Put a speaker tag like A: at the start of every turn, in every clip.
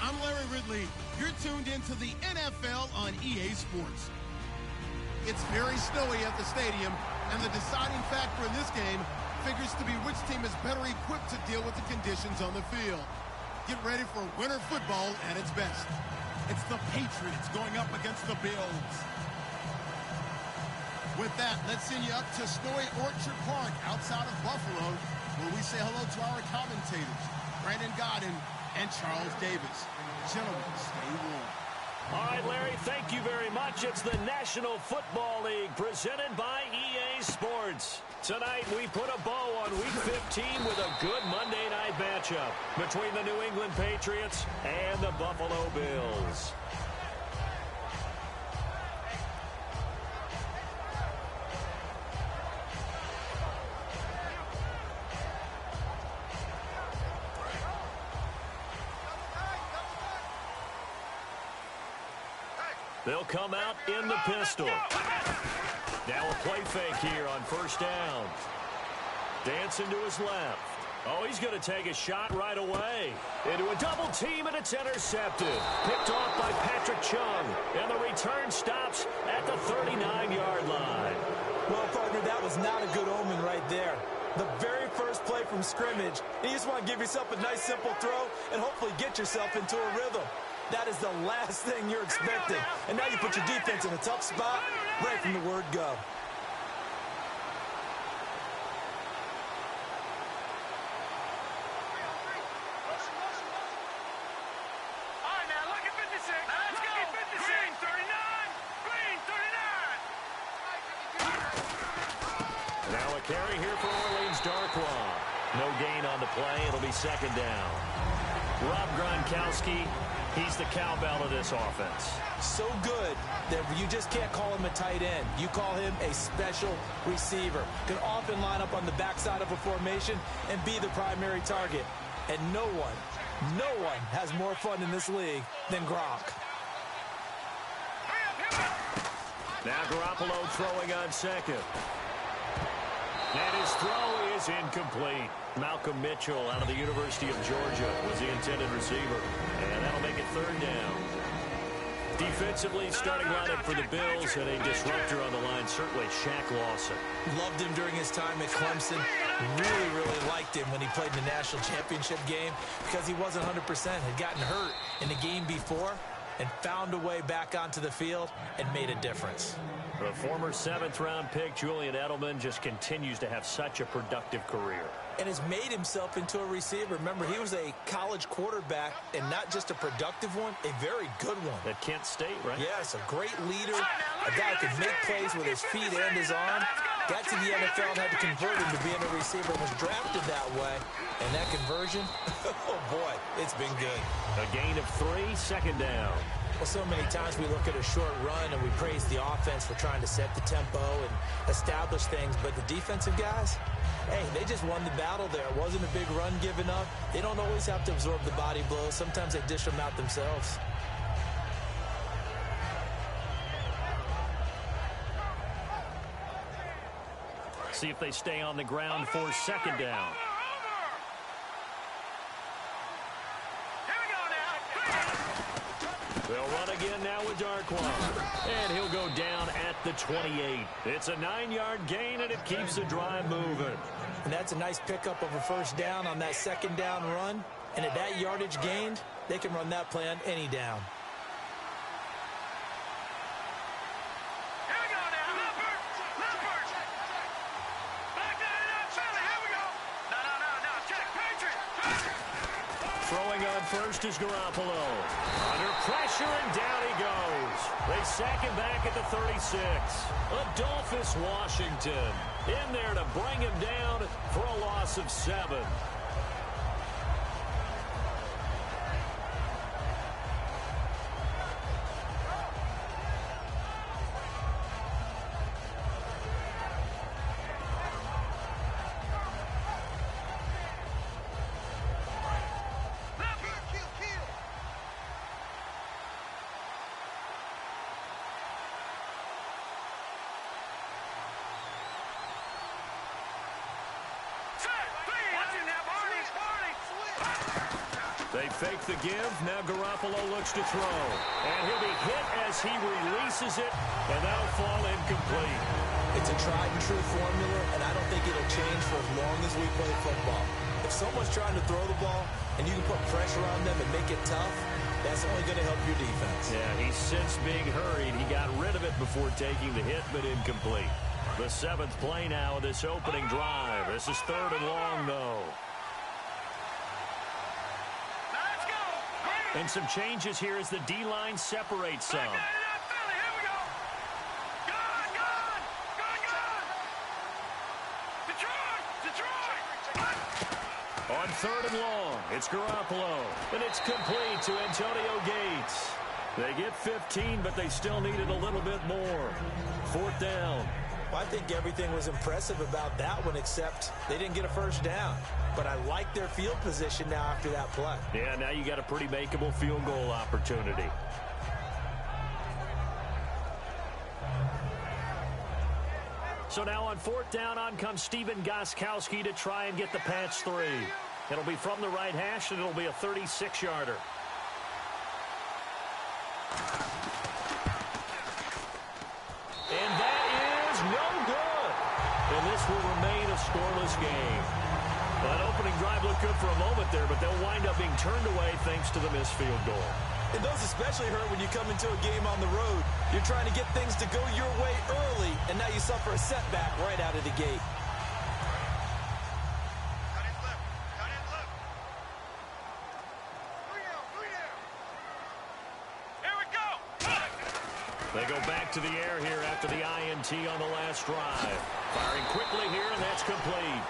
A: I'm Larry Ridley. You're tuned into the NFL on EA Sports. It's very snowy at the stadium, and the deciding factor in this game figures to be which team is better equipped to deal with the conditions on the field. Get ready for winter football at its best. It's the Patriots going up against the Bills. With that, let's send you up to snowy Orchard Park outside of Buffalo, where we say hello to our commentators, Brandon Godden and Charles Davis. Gentlemen, stay warm.
B: All right, Larry, thank you very much. It's the National Football League presented by EA Sports. Tonight, we put a bow on Week 15 with a good Monday night matchup between the New England Patriots and the Buffalo Bills. They'll come out in the pistol. Now a play fake here on first down. Dancing to his left. Oh, he's going to take a shot right away. Into a double team, and it's intercepted. Picked off by Patrick Chung. And the return stops at the 39-yard line.
C: Well, partner, that was not a good omen right there. The very first play from scrimmage, you just want to give yourself a nice, simple throw and hopefully get yourself into a rhythm. That is the last thing you're expecting. And now you put your defense in a tough spot right from the word go.
B: Now a carry here for Orleans Darkwa. No gain on the play. It'll be second down. Rob Gronkowski, he's the cowbell of this offense.
C: So good that you just can't call him a tight end. You call him a special receiver. Can often line up on the backside of a formation and be the primary target. And no one has more fun in this league than Gronk.
B: Now Garoppolo throwing on second. And his throw is incomplete. Malcolm Mitchell out of the University of Georgia was the intended receiver. And that'll make it third down. Defensively, starting lineup for the Bills and a disruptor on the line, certainly Shaq Lawson.
C: Loved him during his time at Clemson. Really liked him when he played in the national championship game because he wasn't 100%, had gotten hurt in the game before and found a way back onto the field and made a difference.
B: The former 7th-round pick, Julian Edelman, just continues to have such a productive career.
C: And has made himself into a receiver. Remember, he was a college quarterback, and not just a productive one, a very good one.
B: At Kent State, right?
C: Yes, a great leader, a guy who could make plays with his feet and his arm. Got to the NFL and had to convert him to being a receiver, was drafted that way. And that conversion, oh boy, it's been good.
B: A gain of 3, second down.
C: Well, so many times we look at a short run and we praise the offense for trying to set the tempo and establish things, but the defensive guys, hey, they just won the battle there. It wasn't a big run given up. They don't always have to absorb the body blows. Sometimes they dish them out themselves.
B: See if they stay on the ground for second down. They'll run again now with Darkwa. And he'll go down at the 28. It's a 9-yard gain, and it keeps the drive moving.
C: And that's a nice pickup of a first down on that second down run. And at that yardage gained, they can run that play on any down.
B: Throwing on first is Garoppolo. Under pressure, and down he goes. They sack him back at the 36. Adolphus Washington in there to bring him down for a loss of 7. They fake the give. Now Garoppolo looks to throw. And he'll be hit as he releases it, and that'll fall incomplete.
C: It's a tried-and-true formula, and I don't think it'll change for as long as we play football. If someone's trying to throw the ball and you can put pressure on them and make it tough, that's only going to help your defense.
B: Yeah, he's since being hurried. He got rid of it before taking the hit, but incomplete. The 7th play now of this opening drive. This is 3rd and long, though. And some changes here as the D-line separates some. On 3rd and long, it's Garoppolo, and it's complete to Antonio Gates. They get 15, but they still needed a little bit more. 4th down.
C: Well, I think everything was impressive about that one, except they didn't get a first down. But I like their field position now after that play.
B: Yeah, now you got a pretty makeable field goal opportunity. So now on 4th down, on comes Stephen Gostkowski to try and get the Pats 3. It'll be from the right hash, and it'll be a 36-yarder. And that is no good. And this will remain a scoreless game. That opening drive looked good for a moment there, but they'll wind up being turned away thanks to the missed field goal.
C: And those especially hurt when you come into a game on the road. You're trying to get things to go your way early, and now you suffer a setback right out of the gate.
B: They go back to the air here after the INT on the last drive. Firing quickly here, and that's complete.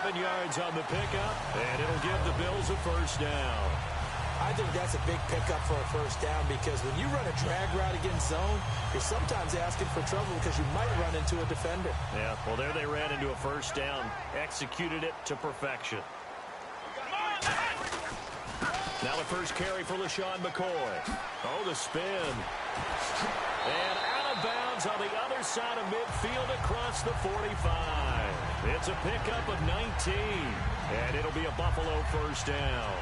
B: 11 yards on the pickup, and it'll give the Bills a first down.
C: I think that's a big pickup for a first down because when you run a drag route against zone, you're sometimes asking for trouble because you might run into a defender.
B: Yeah, well, there they ran into a first down, executed it to perfection. Now the first carry for LaShawn McCoy. Oh, the spin. And out of bounds on the other side of midfield across the 45. It's a pickup of 19, and it'll be a Buffalo first down.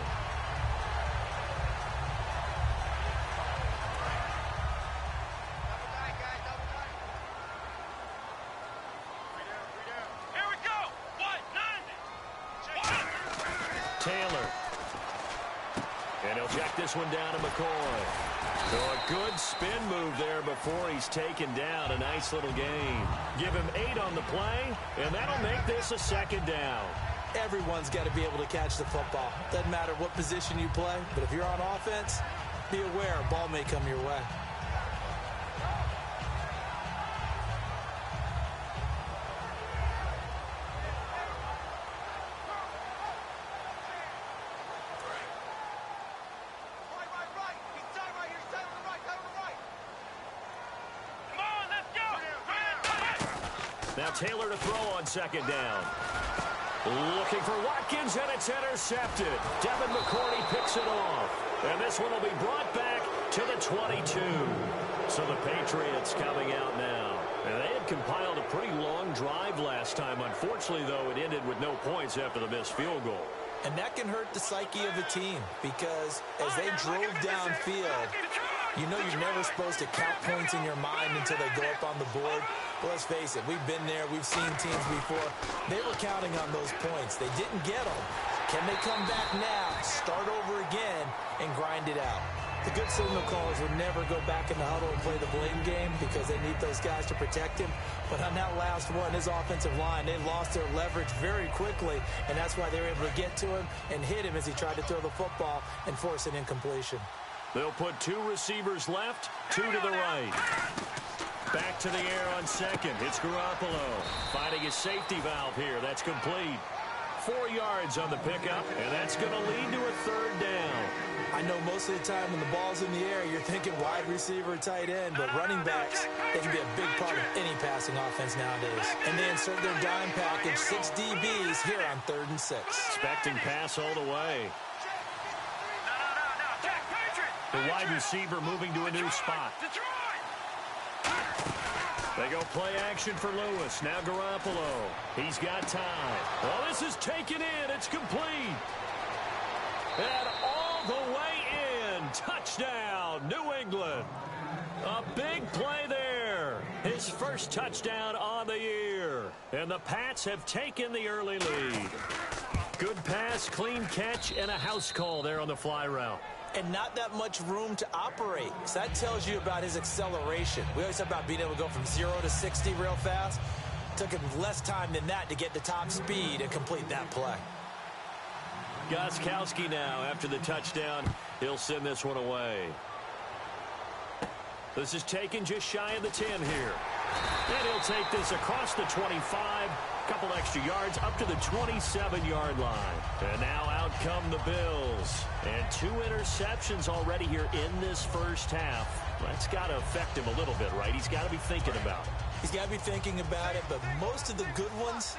B: Taylor. And he'll check this one down to McCoy. So a good spin move there before he's taken down. A nice little gain. Give him 8 on the play, and that'll make this a second down.
C: Everyone's got to be able to catch the football. Doesn't matter what position you play, but if you're on offense, be aware a ball may come your way.
B: Now Taylor to throw on second down. Looking for Watkins, and it's intercepted. Devin McCourty picks it off. And this one will be brought back to the 22. So the Patriots coming out now. And they had compiled a pretty long drive last time. Unfortunately, though, it ended with no points after the missed field goal.
C: And that can hurt the psyche of a team because as they drove downfield, you know you're never supposed to count points in your mind until they go up on the board. Well, let's face it, we've been there, we've seen teams before. They were counting on those points. They didn't get them. Can they come back now, start over again, and grind it out? The good signal callers would never go back in the huddle and play the blame game because they need those guys to protect him. But on that last one, his offensive line, they lost their leverage very quickly, and that's why they were able to get to him and hit him as he tried to throw the football and force an incompletion.
B: They'll put 2 receivers left, 2 to the right. Back to the air on second. It's Garoppolo finding his safety valve here. That's complete. 4 yards on the pickup, and that's going to lead to a third down.
C: I know most of the time when the ball's in the air, you're thinking wide receiver, tight end, but running backs, they can be a big part of any passing offense nowadays. And they insert their dime package, 6 DBs here on 3rd and 6.
B: Expecting pass all the way. The wide receiver moving to a new spot. They go play action for Lewis. Now Garoppolo. He's got time. Well, this is taken in. It's complete. And all all the way in. Touchdown, New England. A big play there. His first touchdown on the year. And the Pats have taken the early lead. Good pass, clean catch, and a house call there on the fly route.
C: And not that much room to operate. So that tells you about his acceleration. We always talk about being able to go from 0 to 60 real fast. Took him less time than that to get the top speed and complete that play.
B: Gostkowski now, after the touchdown, he'll send this one away. This is taken just shy of the 10 here. And he'll take this across the 25, couple extra yards up to the 27-yard line. And now out come the Bills. And 2 interceptions already here in this first half. That's got to affect him a little bit, right? He's got to be thinking about it.
C: He's got to be thinking about it, but most of the good ones,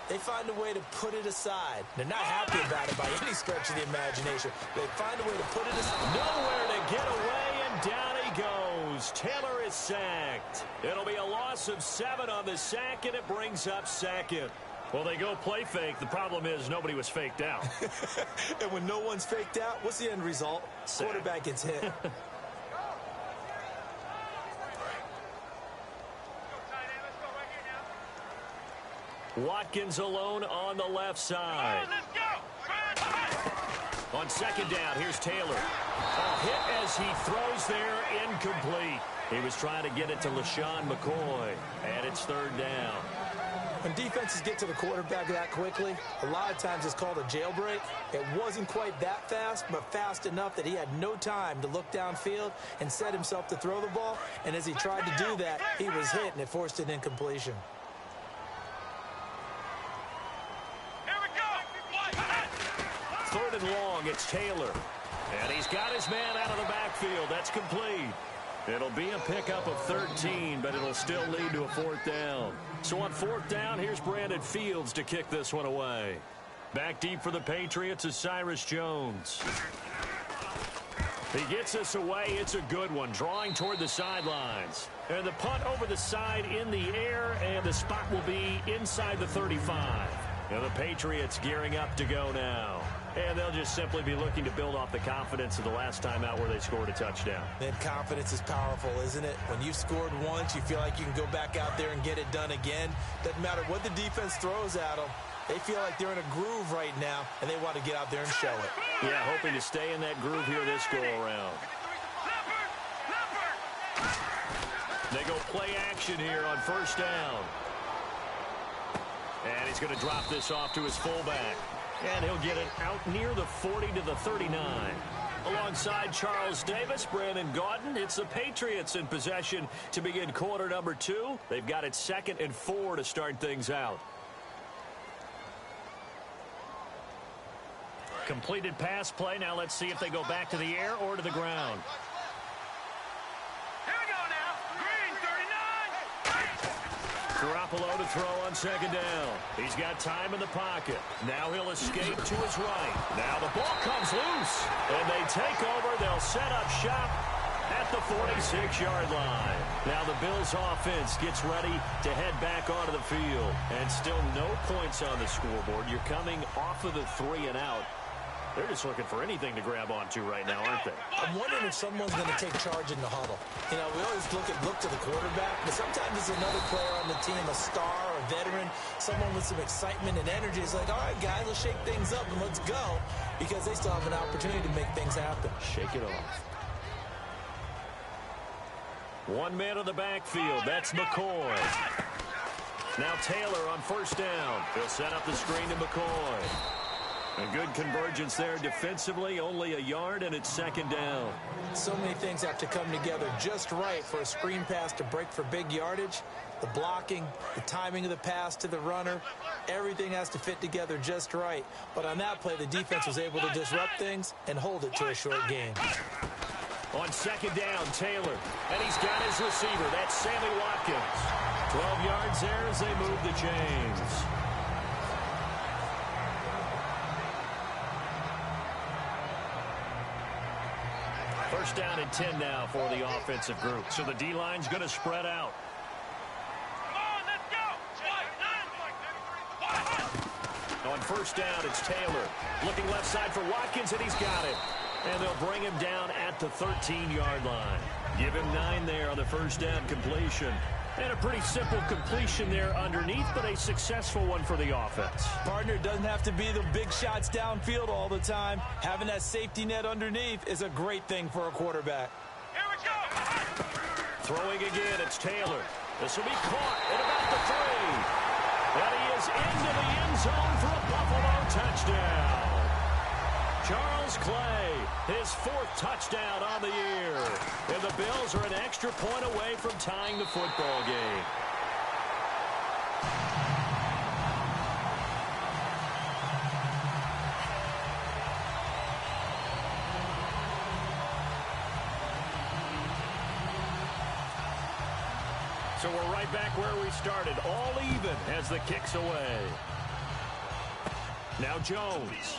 C: they find a way to put it aside. They're not happy about it by any stretch of the imagination. They find a way to put it aside.
B: Nowhere to get away, and down he goes. Taylor is sacked. It'll be a loss of 7 on the sack, and it brings up second. Well, they go play fake. The problem is nobody was faked out.
C: And when no one's faked out, what's the end result?
B: Sack.
C: Quarterback gets hit.
B: Watkins alone on the left side. On second down, here's Taylor. A hit as he throws there, incomplete. He was trying to get it to LaShawn McCoy, and it's third down.
C: When defenses get to the quarterback that quickly, a lot of times it's called a jailbreak. It wasn't quite that fast, but fast enough that he had no time to look downfield and set himself to throw the ball. And as he tried to do that, he was hit, and it forced an incompletion.
B: Third and long, it's Taylor. And he's got his man out of the backfield. That's complete. It'll be a pickup of 13, but it'll still lead to a fourth down. So on fourth down, here's Brandon Fields to kick this one away. Back deep for the Patriots is Cyrus Jones. He gets us away. It's a good one, drawing toward the sidelines. And the punt over the side in the air, and the spot will be inside the 35. And the Patriots gearing up to go now. And they'll just simply be looking to build off the confidence of the last time out where they scored a touchdown.
C: Then confidence is powerful, isn't it? When you've scored once, you feel like you can go back out there and get it done again. Doesn't matter what the defense throws at them. They feel like they're in a groove right now, and they want to get out there and show it.
B: Yeah, hoping to stay in that groove here this go-around. They go play action here on first down. And he's going to drop this off to his fullback. And he'll get it out near the 40 to the 39. Alongside Charles Davis, Brandon Gaudin, it's the Patriots in possession to begin quarter number 2. They've got it 2nd and 4 to start things out. Completed pass play. Now let's see if they go back to the air or to the ground. Garoppolo to throw on second down. He's got time in the pocket. Now he'll escape to his right. Now the ball comes loose. And they take over. They'll set up shop at the 46-yard line. Now the Bills offense gets ready to head back onto the field. And still no points on the scoreboard. You're coming off of the 3 and out. They're just looking for anything to grab onto right now, aren't they?
C: I'm wondering if someone's going to take charge in the huddle. You know, we always look to the quarterback, but sometimes it's another player on the team, a star, a veteran, someone with some excitement and energy. It's like, all right, guys, let's shake things up and let's go, because they still have an opportunity to make things happen.
B: Shake it off. 1 man in the backfield. That's McCoy. Now Taylor on first down. He'll set up the screen to McCoy. A good convergence there defensively, only a yard, and it's second down.
C: So many things have to come together just right for a screen pass to break for big yardage. The blocking, the timing of the pass to the runner, everything has to fit together just right. But on that play, the defense was able to disrupt things and hold it to a short game.
B: On second down, Taylor, and he's got his receiver. That's Sammy Watkins. 12 yards there as they move the chains. First down and 10 now for the offensive group. So the D-line's going to spread out. On first down, it's Taylor. Looking left side for Watkins, and he's got it. And they'll bring him down at the 13-yard line. Give him 9 there on the first down completion. And a pretty simple completion there underneath, but a successful one for the offense.
C: Partner, it doesn't have to be the big shots downfield all the time. Having that safety net underneath is a great thing for a quarterback.
D: Here we go.
B: Throwing again, it's Taylor. This will be caught at about the 3. And he is into the end zone for a Buffalo touchdown. Charles Clay, his 4th touchdown on the year. And the Bills are an extra point away from tying the football game. So we're right back where we started, all even as the kick's away. Now Jones.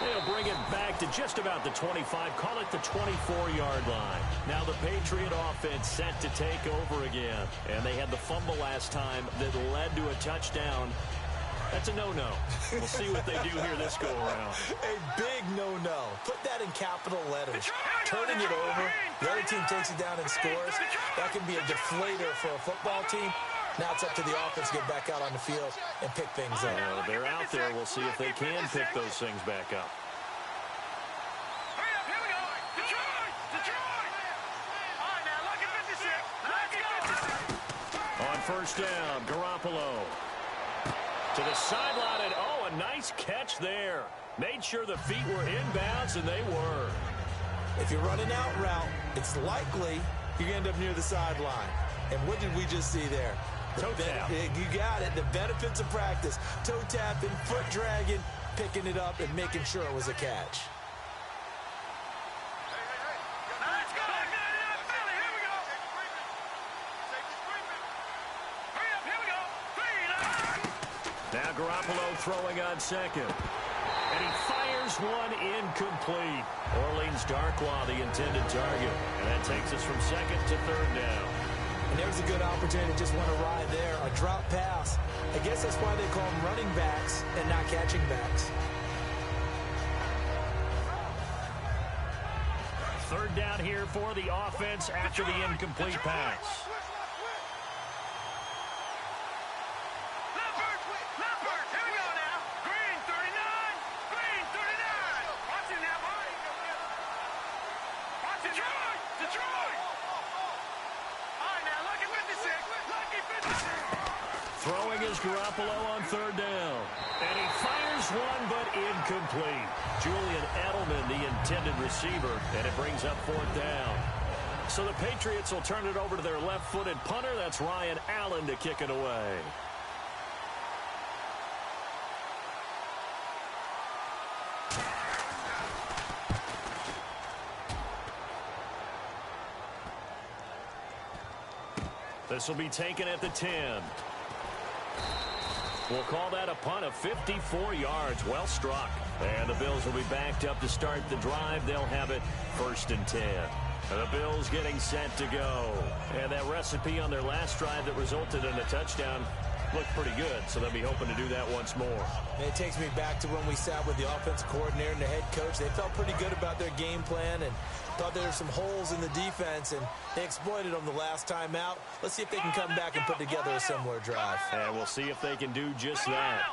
B: They'll bring it back to just about the 25, call it the 24-yard line. Now the Patriot offense set to take over again. And they had the fumble last time that led to a touchdown. That's a no-no. We'll see what they do here this go-around.
C: A big no-no. Put that in capital letters. Turning it over, the other team takes it down and scores. That can be a deflator for a football team. Now it's up to the offense to get back out on the field and pick things up.
B: Well, they're out there. We'll see if they can pick those things back up.
D: Hurry up, here we go. Detroit! Detroit! All right, now, look at 56. Let's go.
B: On first down, Garoppolo. To the sideline, and oh, a nice catch there. Made sure the feet were inbounds, and they were.
C: If you're running out route, it's likely you end up near the sideline. And what did we just see there?
B: Toe tap.
C: You got it. The benefits of practice. Toe tapping, foot dragging, picking it up, and making sure it was a catch.
D: Now, let's go. Philly, here we go. Hurry up, here we go.
B: Now Garoppolo throwing on second. And he fires one incomplete. Orleans Darkwa, the intended target. And that takes us from second to third down.
C: And there's a good opportunity to just want to ride there. A drop pass. I guess that's why they call them running backs and not catching backs.
B: Third down here for the offense after the incomplete pass.
D: Leffert, here we go now. Green, 39. Green, 39. Watch it now, boy. Watch it. Detroit. All right, now, look at 56. Lucky 56.
B: Throwing is Garoppolo on third down. And he fires one, but incomplete. Julian Edelman, the intended receiver, and it brings up fourth down. So the Patriots will turn it over to their left-footed punter. That's Ryan Allen to kick it away. This will be taken at the 10. We'll call that a punt of 54 yards. Well struck. And the Bills will be backed up to start the drive. They'll have it first and 10. And the Bills getting set to go. And that recipe on their last drive that resulted in a touchdown looked pretty good, so they'll be hoping to do that once more.
C: And it takes me back to when we sat with the offensive coordinator and the head coach. They felt pretty good about their game plan and thought there were some holes in the defense, and they exploited them the last time out. Let's see if they can come back and put together a similar drive.
B: And we'll see if they can do just that.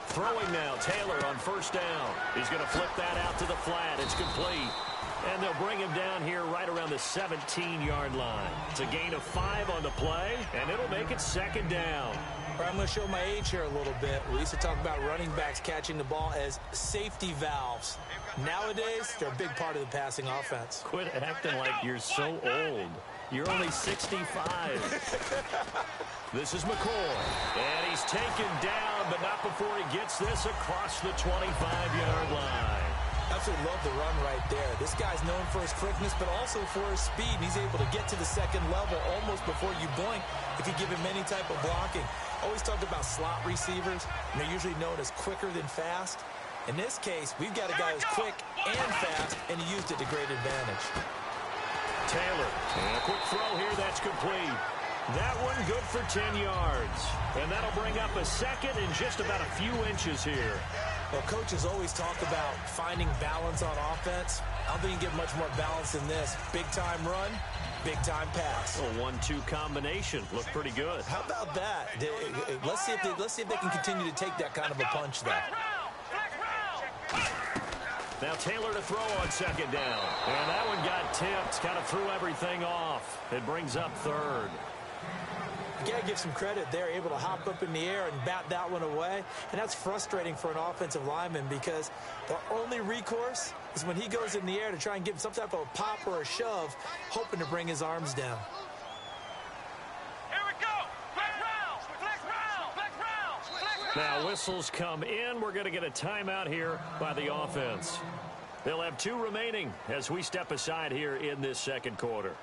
B: Throwing now, Taylor on first down. He's going to flip that out to the flat. It's complete. And they'll bring him down here right around the 17-yard line. It's a gain of 5 on the play, and it'll make it second down.
C: I'm going to show my age here a little bit. We used to talk about running backs catching the ball as safety valves. Nowadays, they're a big part of the passing offense.
B: Quit acting like you're so old. You're only 65. This is McCoy. And he's taken down, but not before he gets this across the 25-yard line.
C: Absolutely love the run right there. This guy's known for his quickness, but also for his speed. And he's able to get to the second level almost before you blink if you give him any type of blocking. Always talk about slot receivers, and they're usually known as quicker than fast. In this case, we've got a guy who's quick and fast, and he used it to great advantage.
B: Taylor, and a quick throw here, that's complete. That one good for 10 yards. And that'll bring up a second in just about a few inches here.
C: Well, coaches always talk about finding balance on offense. I don't think you can get much more balance than this. Big-time run, big-time pass.
B: A 1-2 combination. Looked pretty good.
C: How about that? Let's see if they can continue to take that kind of a punch there.
B: Now Taylor to throw on second down. And that one got tipped. Kind of threw everything off. It brings up third.
C: You got to give some credit. They're able to hop up in the air and bat that one away. And that's frustrating for an offensive lineman because the only recourse is when he goes in the air to try and give him some type of a pop or a shove, hoping to bring his arms down.
D: Here we go. Flex round. Flex round. Flex round. Flex round.
B: Now whistles come in. We're going to get a timeout here by the offense. They'll have 2 remaining as we step aside here in this second quarter.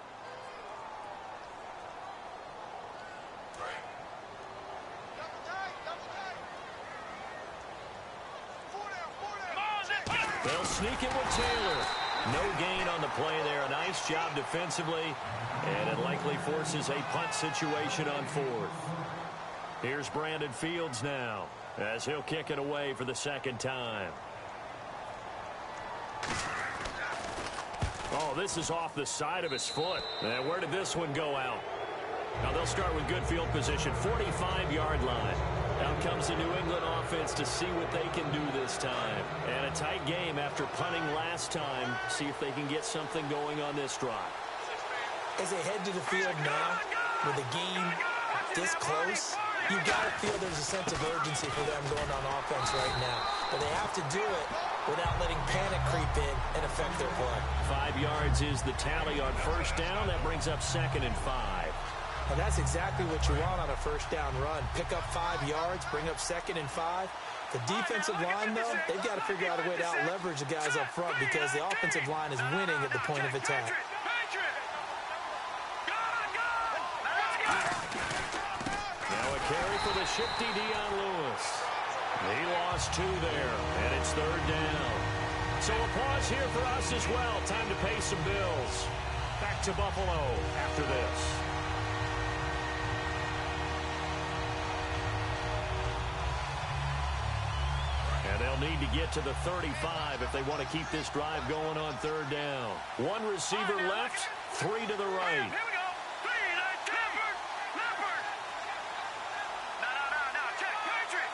B: They'll sneak it with Taylor. No gain on the play there. A nice job defensively. And it likely forces a punt situation on 4th. Here's Brandon Fields now as he'll kick it away for the second time. Oh, this is off the side of his foot. And where did this one go out? Now they'll start with good field position, 45-yard line. Out comes the New England offense to see what they can do this time. And a tight game after punting last time. See if they can get something going on this drive.
C: As they head to the field now, with the game this close, you got to feel there's a sense of urgency for them going on offense right now. But they have to do it without letting panic creep in and affect their play.
B: 5 yards is the tally on first down. That brings up 2nd and 5.
C: And that's exactly what you want on a first down run. Pick up 5 yards, bring up 2nd and 5. The defensive line, though, they've got to figure out a way to out-leverage the guys up front because the offensive line is winning at the point of attack.
B: Now a carry for the shifty Dion Lewis. He lost 2 there, and it's 3rd down. So a pause here for us as well. Time to pay some bills. Back to Buffalo after this. And they'll need to get to the 35 if they want to keep this drive going on 3rd down. 1 receiver left, 3 to the right.
D: Here we go. 3, Leopard. Leopard. No, check. Patrick.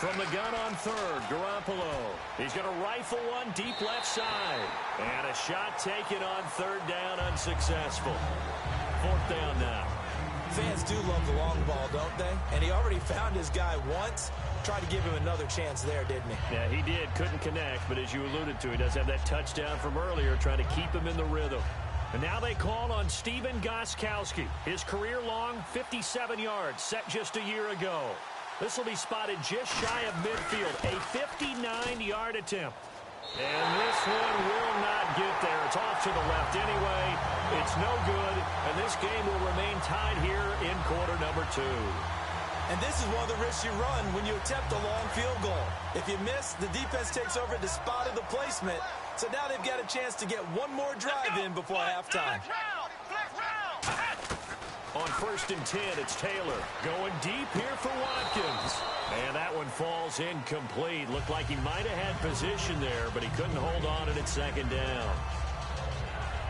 B: From the gun on 3rd, Garoppolo. He's going to rifle one deep left side. And a shot taken on 3rd down, unsuccessful. 4th down now.
C: Fans do love the long ball, don't they? And he already found his guy once. Tried to give him another chance there, didn't he?
B: Yeah, he did. Couldn't connect, but as you alluded to, he does have that touchdown from earlier, trying to keep him in the rhythm. And now they call on Stephen Gostkowski. His career-long 57 yards set just a year ago. This will be spotted just shy of midfield, a 59-yard attempt. And this one will not get there. It's off to the left anyway. It's no good, and this game will remain tied here in quarter number 2.
C: And this is one of the risks you run when you attempt a long field goal. If you miss, the defense takes over at the spot of the placement. So now they've got a chance to get one more drive in before halftime.
B: On 1st and 10, it's Taylor going deep here for Watkins. And that one falls incomplete. Looked like he might have had position there, but he couldn't hold on at 2nd down.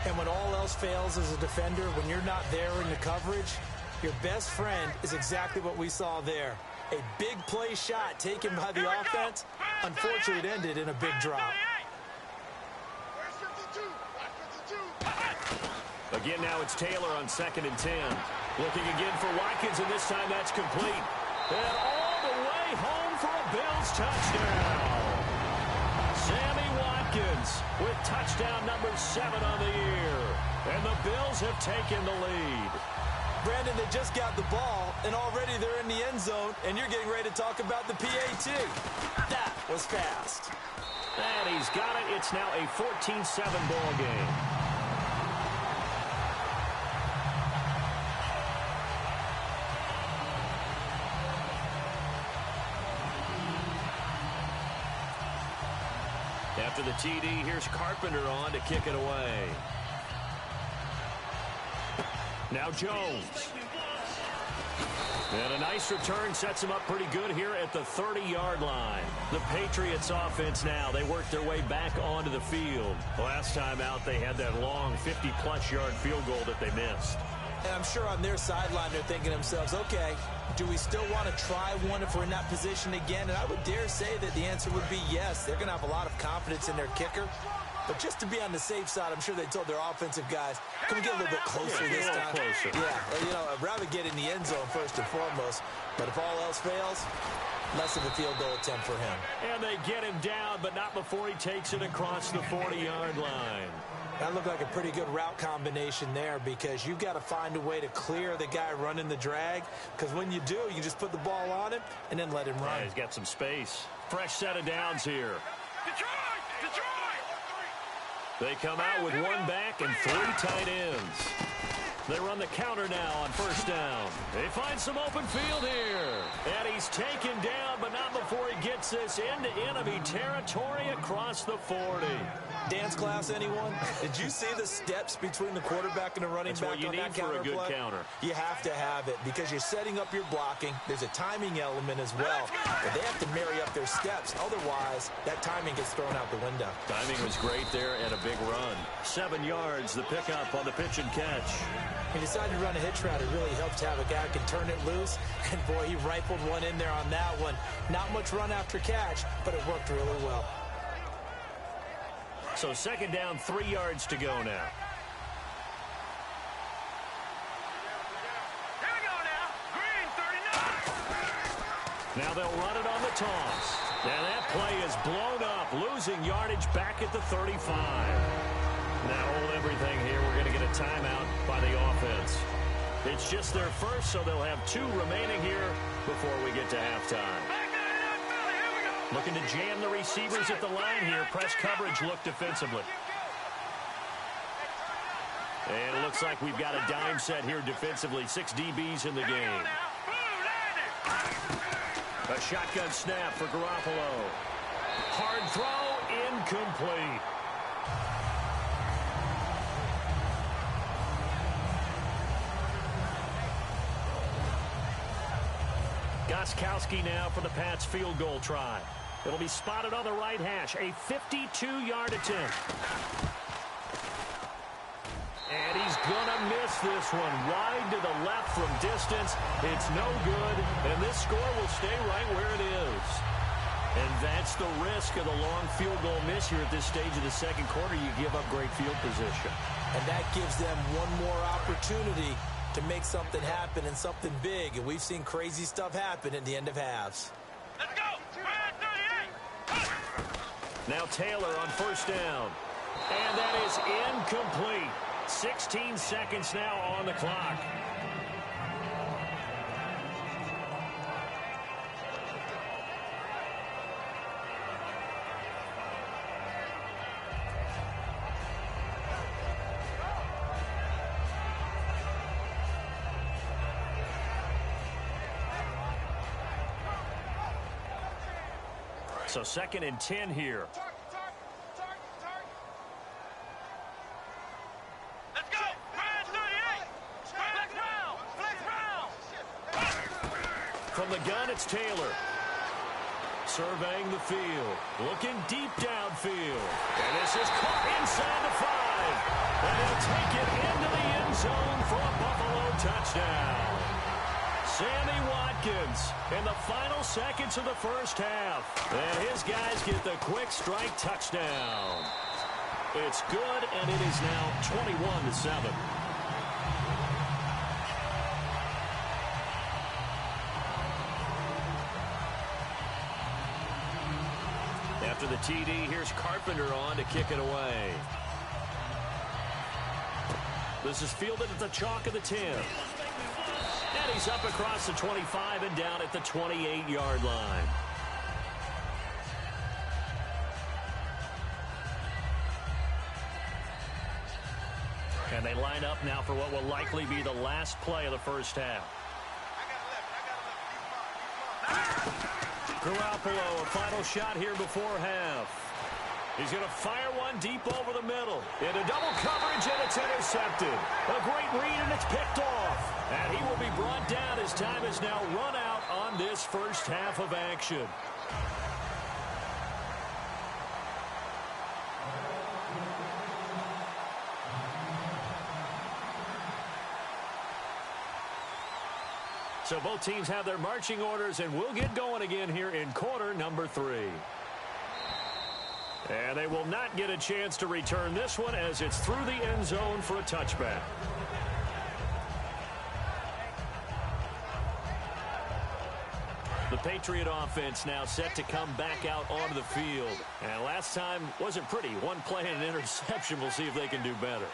C: And when all else fails as a defender, when you're not there in the coverage, your best friend is exactly what we saw there. A big play shot taken by the offense. Unfortunately, it ended in a big drop.
B: Again, now it's Taylor on 2nd and 10. Looking again for Watkins, and this time that's complete. And all the way home for a Bills touchdown. Sammy Watkins with touchdown number 7 on the year. And the Bills have taken the lead.
C: Brandon, they just got the ball, and already they're in the end zone, and you're getting ready to talk about the PAT. That was fast.
B: And he's got it. It's now a 14-7 ball game. After the TD, here's Carpenter on to kick it away. Now Jones. And a nice return sets him up pretty good here at the 30-yard line. The Patriots offense now, they work their way back onto the field. Last time out, they had that long 50-plus yard field goal that they missed.
C: And I'm sure on their sideline, they're thinking to themselves, okay, do we still want to try one if we're in that position again? And I would dare say that the answer would be yes. They're going to have a lot of confidence in their kicker. But just to be on the safe side, I'm sure they told their offensive guys, can we get a little bit closer this time?
B: Closer.
C: Yeah, you know, I'd rather get in the end zone first and foremost. But if all else fails, less of a field goal attempt for him.
B: And they get him down, but not before he takes it across the 40-yard line.
C: That looked like a pretty good route combination there because you've got to find a way to clear the guy running the drag, because when you do, you just put the ball on him and then let him run.
B: Yeah, he's got some space. Fresh set of downs here.
D: Detroit!
B: They come out with one back and 3 tight ends. They run the counter now on first down. They find some open field here. And he's taken down, but not before he gets this into enemy territory across the 40.
C: Dance class, anyone? Did you see the steps between the quarterback and the running back on that counter play?
B: That's what you need for a good counter.
C: You have to have it because you're setting up your blocking. There's a timing element as well. But they have to marry up their steps. Otherwise, that timing gets thrown out the window.
B: Timing was great there and a big run. 7 yards, the pickup on the pitch and catch.
C: He decided to run a hitch route. It really helps to have a guy who can turn it loose. And, boy, he rifled one in there on that one. Not much run after catch, but it worked really well.
B: So second down, 3 yards to go now.
D: Here we go now. Green, 39.
B: Now they'll run it on the toss. And that play is blown up, losing yardage back at the 35. Now hold everything here. We're going to get a timeout by the offense. It's just their first, so they'll have 2 remaining here before we get to halftime. Looking to jam the receivers at the line here. Press coverage look defensively. And it looks like we've got a dime set here defensively. 6 DBs in the game. A shotgun snap for Garoppolo. Hard throw, incomplete. Gostkowski now for the Pats field goal try. It'll be spotted on the right hash. A 52-yard attempt. And he's going to miss this one. Wide to the left from distance. It's no good. And this score will stay right where it is. And that's the risk of the long field goal miss here at this stage of the second quarter. You give up great field position.
C: And that gives them one more opportunity to make something happen and something big. And we've seen crazy stuff happen at the end of halves.
D: Let's go!
B: Now Taylor on first down. And that is incomplete. 16 seconds now on the clock. So 2nd and 10 here.
D: Let's go! Brand 38! Flex round!
B: From the gun, it's Taylor. Surveying the field. Looking deep downfield. And this is caught inside the 5. And he'll take it into the end zone for a Buffalo touchdown. Sammy Watkins in the final seconds of the first half. And his guys get the quick strike touchdown. It's good, and it is now 21-7. After the TD, here's Carpenter on to kick it away. This is fielded at the chalk of the 10. And he's up across the 25 and down at the 28-yard line. And they line up now for what will likely be the last play of the first half. Garoppolo, a final shot here before half. He's going to fire one deep over the middle. Into double coverage, and it's intercepted. A great read, and it's picked off. And he will be brought down as time is now run out on this first half of action. So both teams have their marching orders, and we'll get going again here in quarter number 3. And they will not get a chance to return this one as it's through the end zone for a touchback. The Patriot offense now set to come back out onto the field. And last time wasn't pretty. One play and an interception. We'll see if they can do better.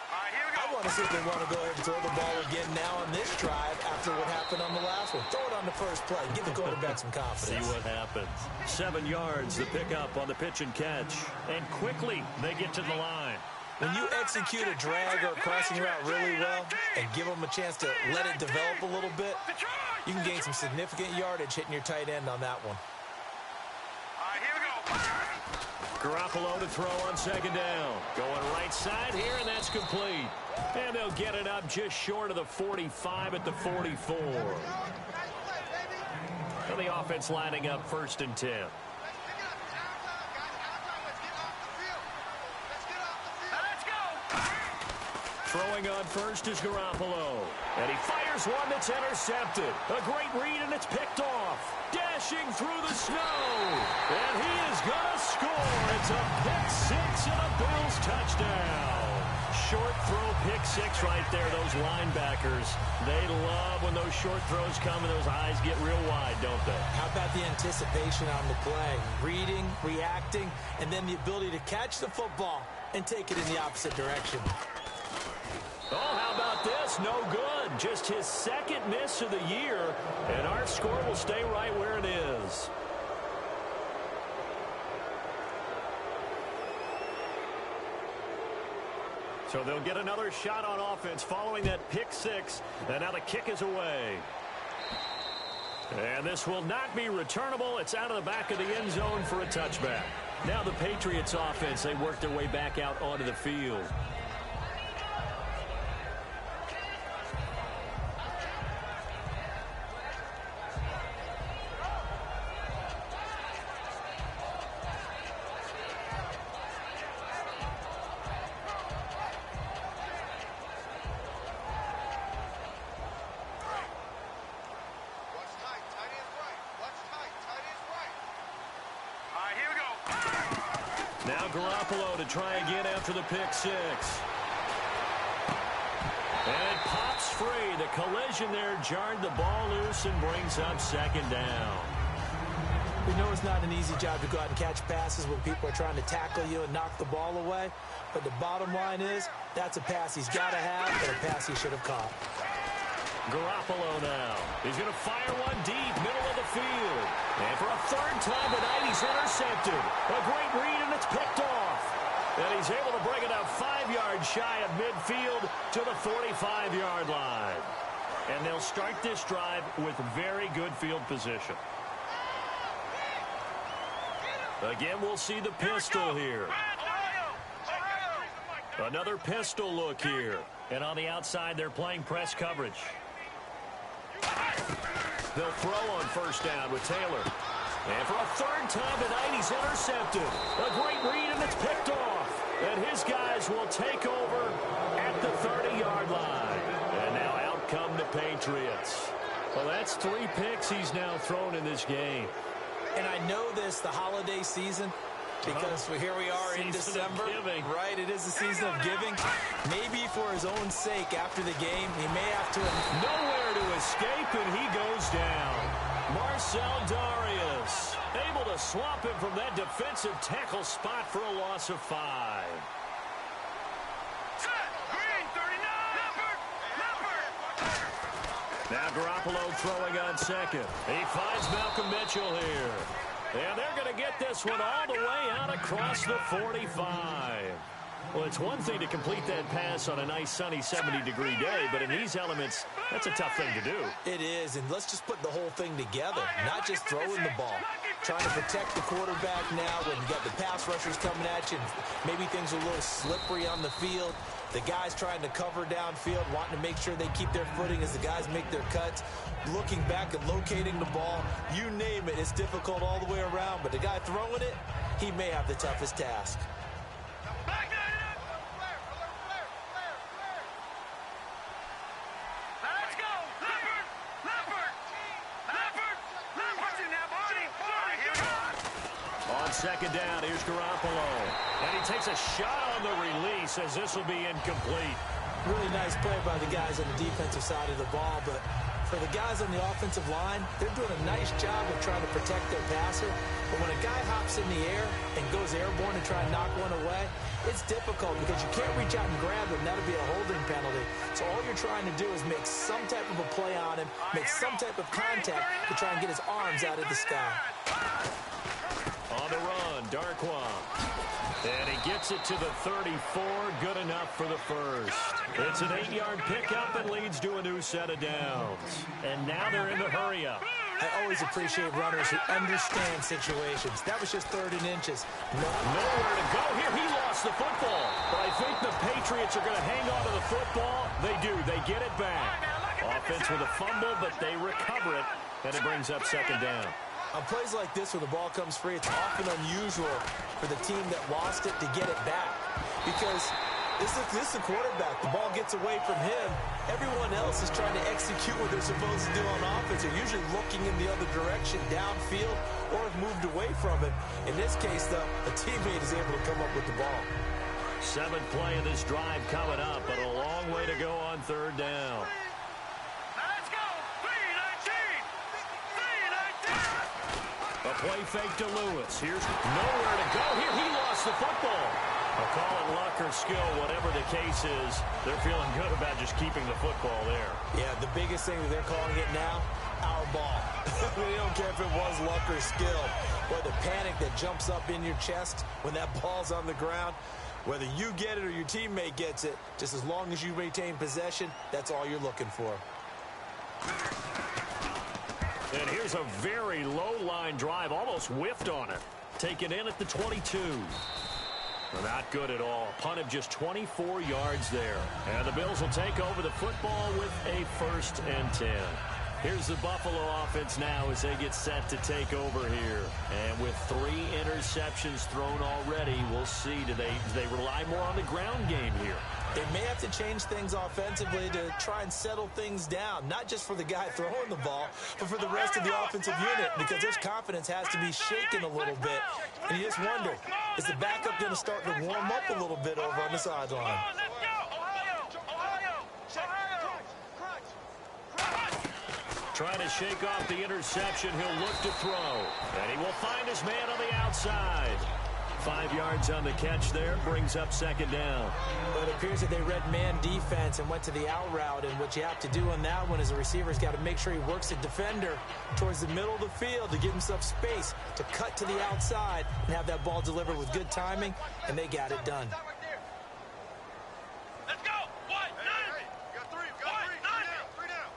C: I want to see if they want to go ahead and throw the ball again now on this drive after what happened on the last one. Throw it on the first play. Give the quarterback some confidence.
B: See what happens. 7 yards, the pickup on the pitch and catch. And quickly, they get to the line.
C: When you execute a drag or a crossing route really well and give them a chance to let it develop a little bit, you can gain some significant yardage hitting your tight end on that one.
B: Garoppolo to throw on second down. Going right side here, and that's complete. And they'll get it up just short of the 45 at the 44. And the offense lining up 1st and 10. Throwing on first is Garoppolo. And he fires one that's intercepted. A great read, and it's picked off. Dashing through the snow. And he is going to score. It's a pick 6 and a Bills touchdown. Short throw pick 6 right there. Those linebackers, they love when those short throws come and those eyes get real wide, don't they?
C: How about the anticipation on the play? Reading, reacting, and then the ability to catch the football and take it in the opposite direction.
B: Oh, how about this? No good. Just his 2nd miss of the year, and our score will stay right where it is. So they'll get another shot on offense following that pick 6, and now the kick is away. And this will not be returnable. It's out of the back of the end zone for a touchback. Now the Patriots offense, they work their way back out onto the field. Now Garoppolo to try again after the pick 6. And it pops free. The collision there jarred the ball loose and brings up 2nd down.
C: We know it's not an easy job to go out and catch passes when people are trying to tackle you and knock the ball away. But the bottom line is, that's a pass he's got to have, but a pass he should have caught.
B: Garoppolo now. He's going to fire one deep, middle of the field. And for a 3rd time tonight, he's intercepted. A great read, and it's picked off. And he's able to bring it up 5 yards shy of midfield to the 45-yard line. And they'll start this drive with very good field position. Again, we'll see the pistol here. Another pistol look here. And on the outside, they're playing press coverage. They'll throw on 1st down with Taylor. And for a 3rd time tonight, he's intercepted. A great read, and it's picked off. And his guys will take over at the 30-yard line. And now out come the Patriots. Well, that's 3 picks he's now thrown in this game.
C: And I know this, the holiday season, because here we are in December, right? It is the season of giving. Maybe for his own sake after the game, he may have to...
B: Nowhere to escape, and he goes down. Marcel Darius able to swap him from that defensive tackle spot for a loss of 5. Now Garoppolo throwing on 2nd. He finds Malcolm Mitchell here. And they're going to get this one all the way out across the 45. Well, it's one thing to complete that pass on a nice sunny 70-degree day, but in these elements, that's a tough thing to do.
C: It is, and let's just put the whole thing together, not just throwing the ball. Trying to protect the quarterback now when you got the pass rushers coming at you. Maybe things are a little slippery on the field. The guys trying to cover downfield, wanting to make sure they keep their footing as the guys make their cuts. Looking back and locating the ball, you name it, it's difficult all the way around. But the guy throwing it, he may have the toughest task.
B: Second down, here's Garoppolo. And he takes a shot on the release as this will be incomplete.
C: Really nice play by the guys on the defensive side of the ball, but for the guys on the offensive line, they're doing a nice job of trying to protect their passer. But when a guy hops in the air and goes airborne and try and knock one away, it's difficult because you can't reach out and grab him. That'll be a holding penalty. So all you're trying to do is make some type of a play on him, make some type of contact to try and get his arms out of the sky.
B: On the run, Darquan. And he gets it to the 34, good enough for the first. It's an 8-yard pickup and leads to a new set of downs. And now they're in the hurry-up.
C: I always appreciate runners who understand situations. That was just 3rd and inches.
B: Nowhere to go here. He lost the football. But I think the Patriots are going to hang on to the football. They do. They get it back. Offense with a fumble, but they recover it. And it brings up second down.
C: On plays like this where the ball comes free, it's often unusual for the team that lost it to get it back. Because this is the quarterback. The ball gets away from him. Everyone else is trying to execute what they're supposed to do on offense. They're usually looking in the other direction, downfield, or have moved away from it. In this case, though, a teammate is able to come up with the ball.
B: 7th play of this drive coming up, but a long way to go on 3rd down. A play fake to Lewis. Here's nowhere to go. Here he lost the football. I'll call it luck or skill, whatever the case is. They're feeling good about just keeping the football there.
C: Yeah, the biggest thing that they're calling it now, our ball. They don't care if it was luck or skill. Or the panic that jumps up in your chest when that ball's on the ground. Whether you get it or your teammate gets it, just as long as you retain possession, that's all you're looking for.
B: And here's a very low-line drive, almost whiffed on it. Taken in at the 22. Not good at all. Punt of just 24 yards there. And the Bills will take over the football with a 1st and 10. Here's the Buffalo offense now as they get set to take over here. And with 3 interceptions thrown already, we'll see. Do they rely more on the ground game here?
C: They may have to change things offensively to try and settle things down, not just for the guy throwing the ball, but for the rest of the offensive unit, because their confidence has to be shaken a little bit. And you just wonder, is the backup going to start to warm up a little bit over on the sideline?
B: Trying to shake off the interception. He'll look to throw. And he will find his man on the outside. 5 yards on the catch there, brings up second down.
C: Well, it appears that they read man defense and went to the out route, and what you have to do on that one is the receiver's got to make sure he works the defender towards the middle of the field to give himself space to cut to the outside and have that ball delivered with good timing, and they got it done.
D: Let's go! Got three down.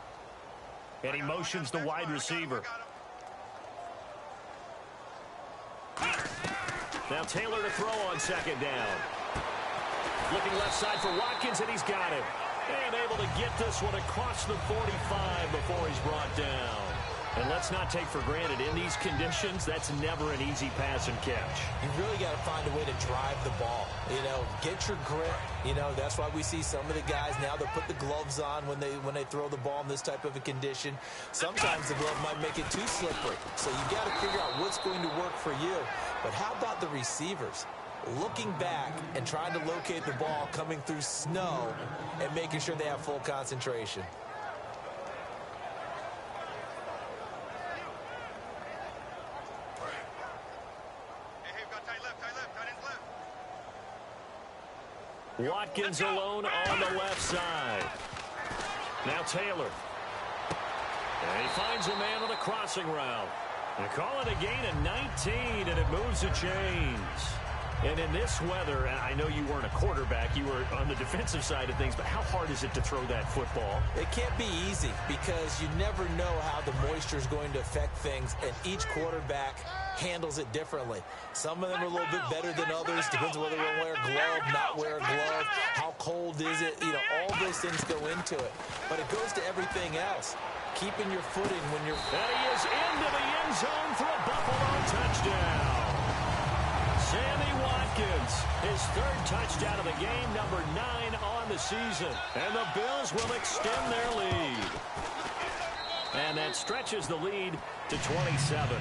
B: And he motions the wide receiver. Now Taylor to throw on second down. Looking left side for Watkins, and he's got it. And able to get this one across the 45 before he's brought down. And let's not take for granted, in these conditions, that's never an easy pass and catch.
C: You really got to find a way to drive the ball. You know, get your grip. You know, that's why we see some of the guys now that put the gloves on when they throw the ball in this type of a condition. Sometimes the glove might make it too slippery. So you got to figure out what's going to work for you. But how about the receivers? Looking back and trying to locate the ball coming through snow and making sure they have full concentration.
B: Watkins alone on the left side. Now Taylor. And he finds a man on the crossing route. They call it a gain of 19, and it moves the chains. And in this weather, I know you weren't a quarterback, you were on the defensive side of things, but how hard is it to throw that football?
C: It can't be easy because you never know how the moisture is going to affect things, and each quarterback handles it differently. Some of them are a little bit better than others. Depends on whether they wear a glove, not wear a glove, how cold is it. You know, all those things go into it. But it goes to everything else. Keeping your footing when you're...
B: And he is into the end zone for a Buffalo touchdown. Sammy Watkins, his third touchdown of the game, number 9 on the season. And the Bills will extend their lead. And that stretches the lead to 27.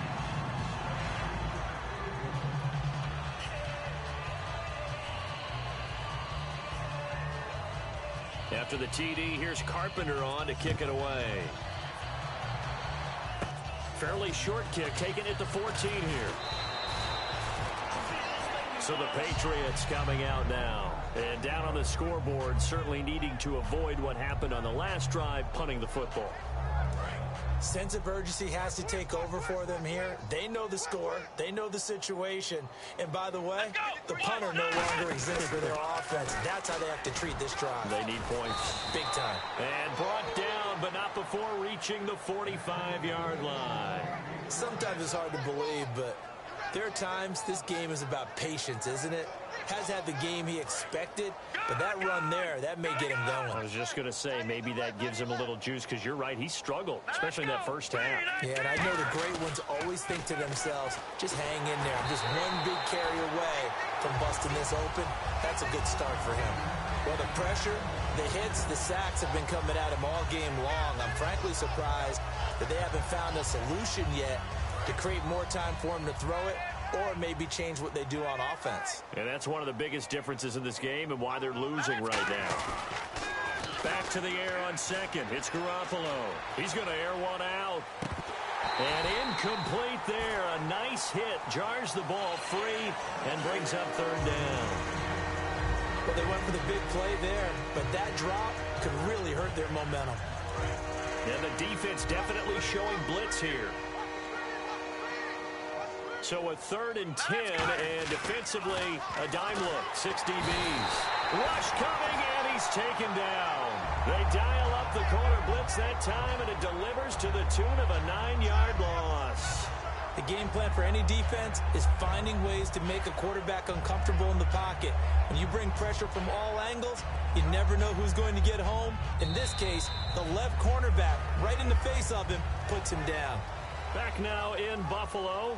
B: After the TD, here's Carpenter on to kick it away. Fairly short kick, taking it to 14 here. So the Patriots coming out now. And down on the scoreboard, certainly needing to avoid what happened on the last drive, punting the football.
C: Sense of urgency has to take over for them here. They know the score. They know the situation. And by the way, the punter no longer exists for their offense. That's how they have to treat this drive.
B: They need points.
C: Big time.
B: And brought down, but not before reaching the 45-yard line.
C: Sometimes it's hard to believe, but there are times this game is about patience, isn't it? Has had the game he expected, but that run there, that may get him going.
B: I was just going to say, maybe that gives him a little juice, because you're right, he struggled, especially in that first half.
C: Yeah, and I know the great ones always think to themselves, just hang in there. I'm just one big carry away from busting this open. That's a good start for him. Well, the pressure, the hits, the sacks have been coming at him all game long. I'm frankly surprised that they haven't found a solution yet to create more time for him to throw it, or maybe change what they do on offense.
B: And that's one of the biggest differences in this game and why they're losing right now. Back to the air on second. It's Garoppolo. He's going to air one out. And incomplete there. A nice hit. Jars the ball free and brings up third down.
C: Well, they went for the big play there, but that drop could really hurt their momentum.
B: And the defense definitely showing blitz here. So a 3rd and 10, and defensively, a dime look, 6 DBs. Rush coming, and he's taken down. They dial up the corner blitz that time, and it delivers to the tune of a 9-yard loss.
C: The game plan for any defense is finding ways to make a quarterback uncomfortable in the pocket. When you bring pressure from all angles, you never know who's going to get home. In this case, the left cornerback, right in the face of him, puts him down.
B: Back now in Buffalo.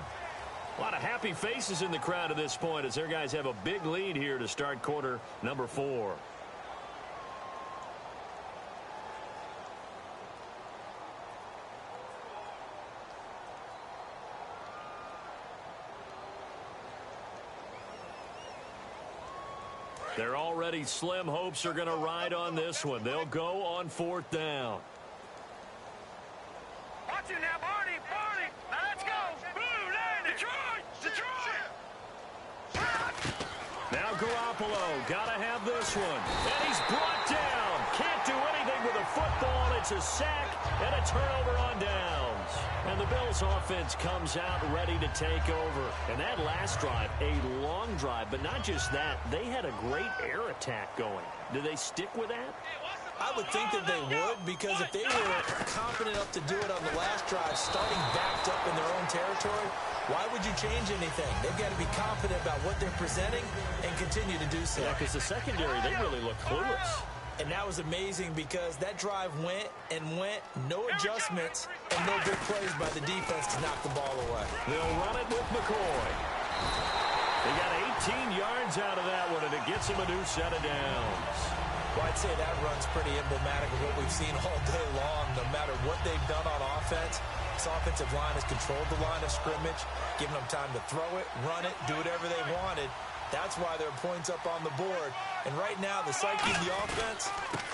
B: A lot of happy faces in the crowd at this point as their guys have a big lead here to start quarter number 4. They're already slim hopes are going to ride on this one. They'll go on 4th down.
D: Watch it now, Barney, Barney. Now let's go. Blue line, Detroit, Detroit.
B: Now Garoppolo, gotta have this one. And he's brought down. Can't do anything with a football. It's a sack and a turnover on downs. And the Bills offense comes out ready to take over. And that last drive, a long drive, but not just that. They had a great air attack going. Do they stick with that?
C: I would think that they would, because if they were confident enough to do it on the last drive, starting backed up in their own territory, why would you change anything? They've got to be confident about what they're presenting and continue to do so.
B: Yeah, because the secondary, they really look clueless.
C: And that was amazing because that drive went and went, no adjustments, and no big plays by the defense to knock the ball away.
B: They'll run it with McCoy. They got 18 yards out of that one, and it gets them a new set of downs.
C: Well, I'd say that run's pretty emblematic of what we've seen all day long. No matter what they've done on offense, this offensive line has controlled the line of scrimmage, given them time to throw it, run it, do whatever they wanted. That's why there are points up on the board. And right now, the psyche of the offense,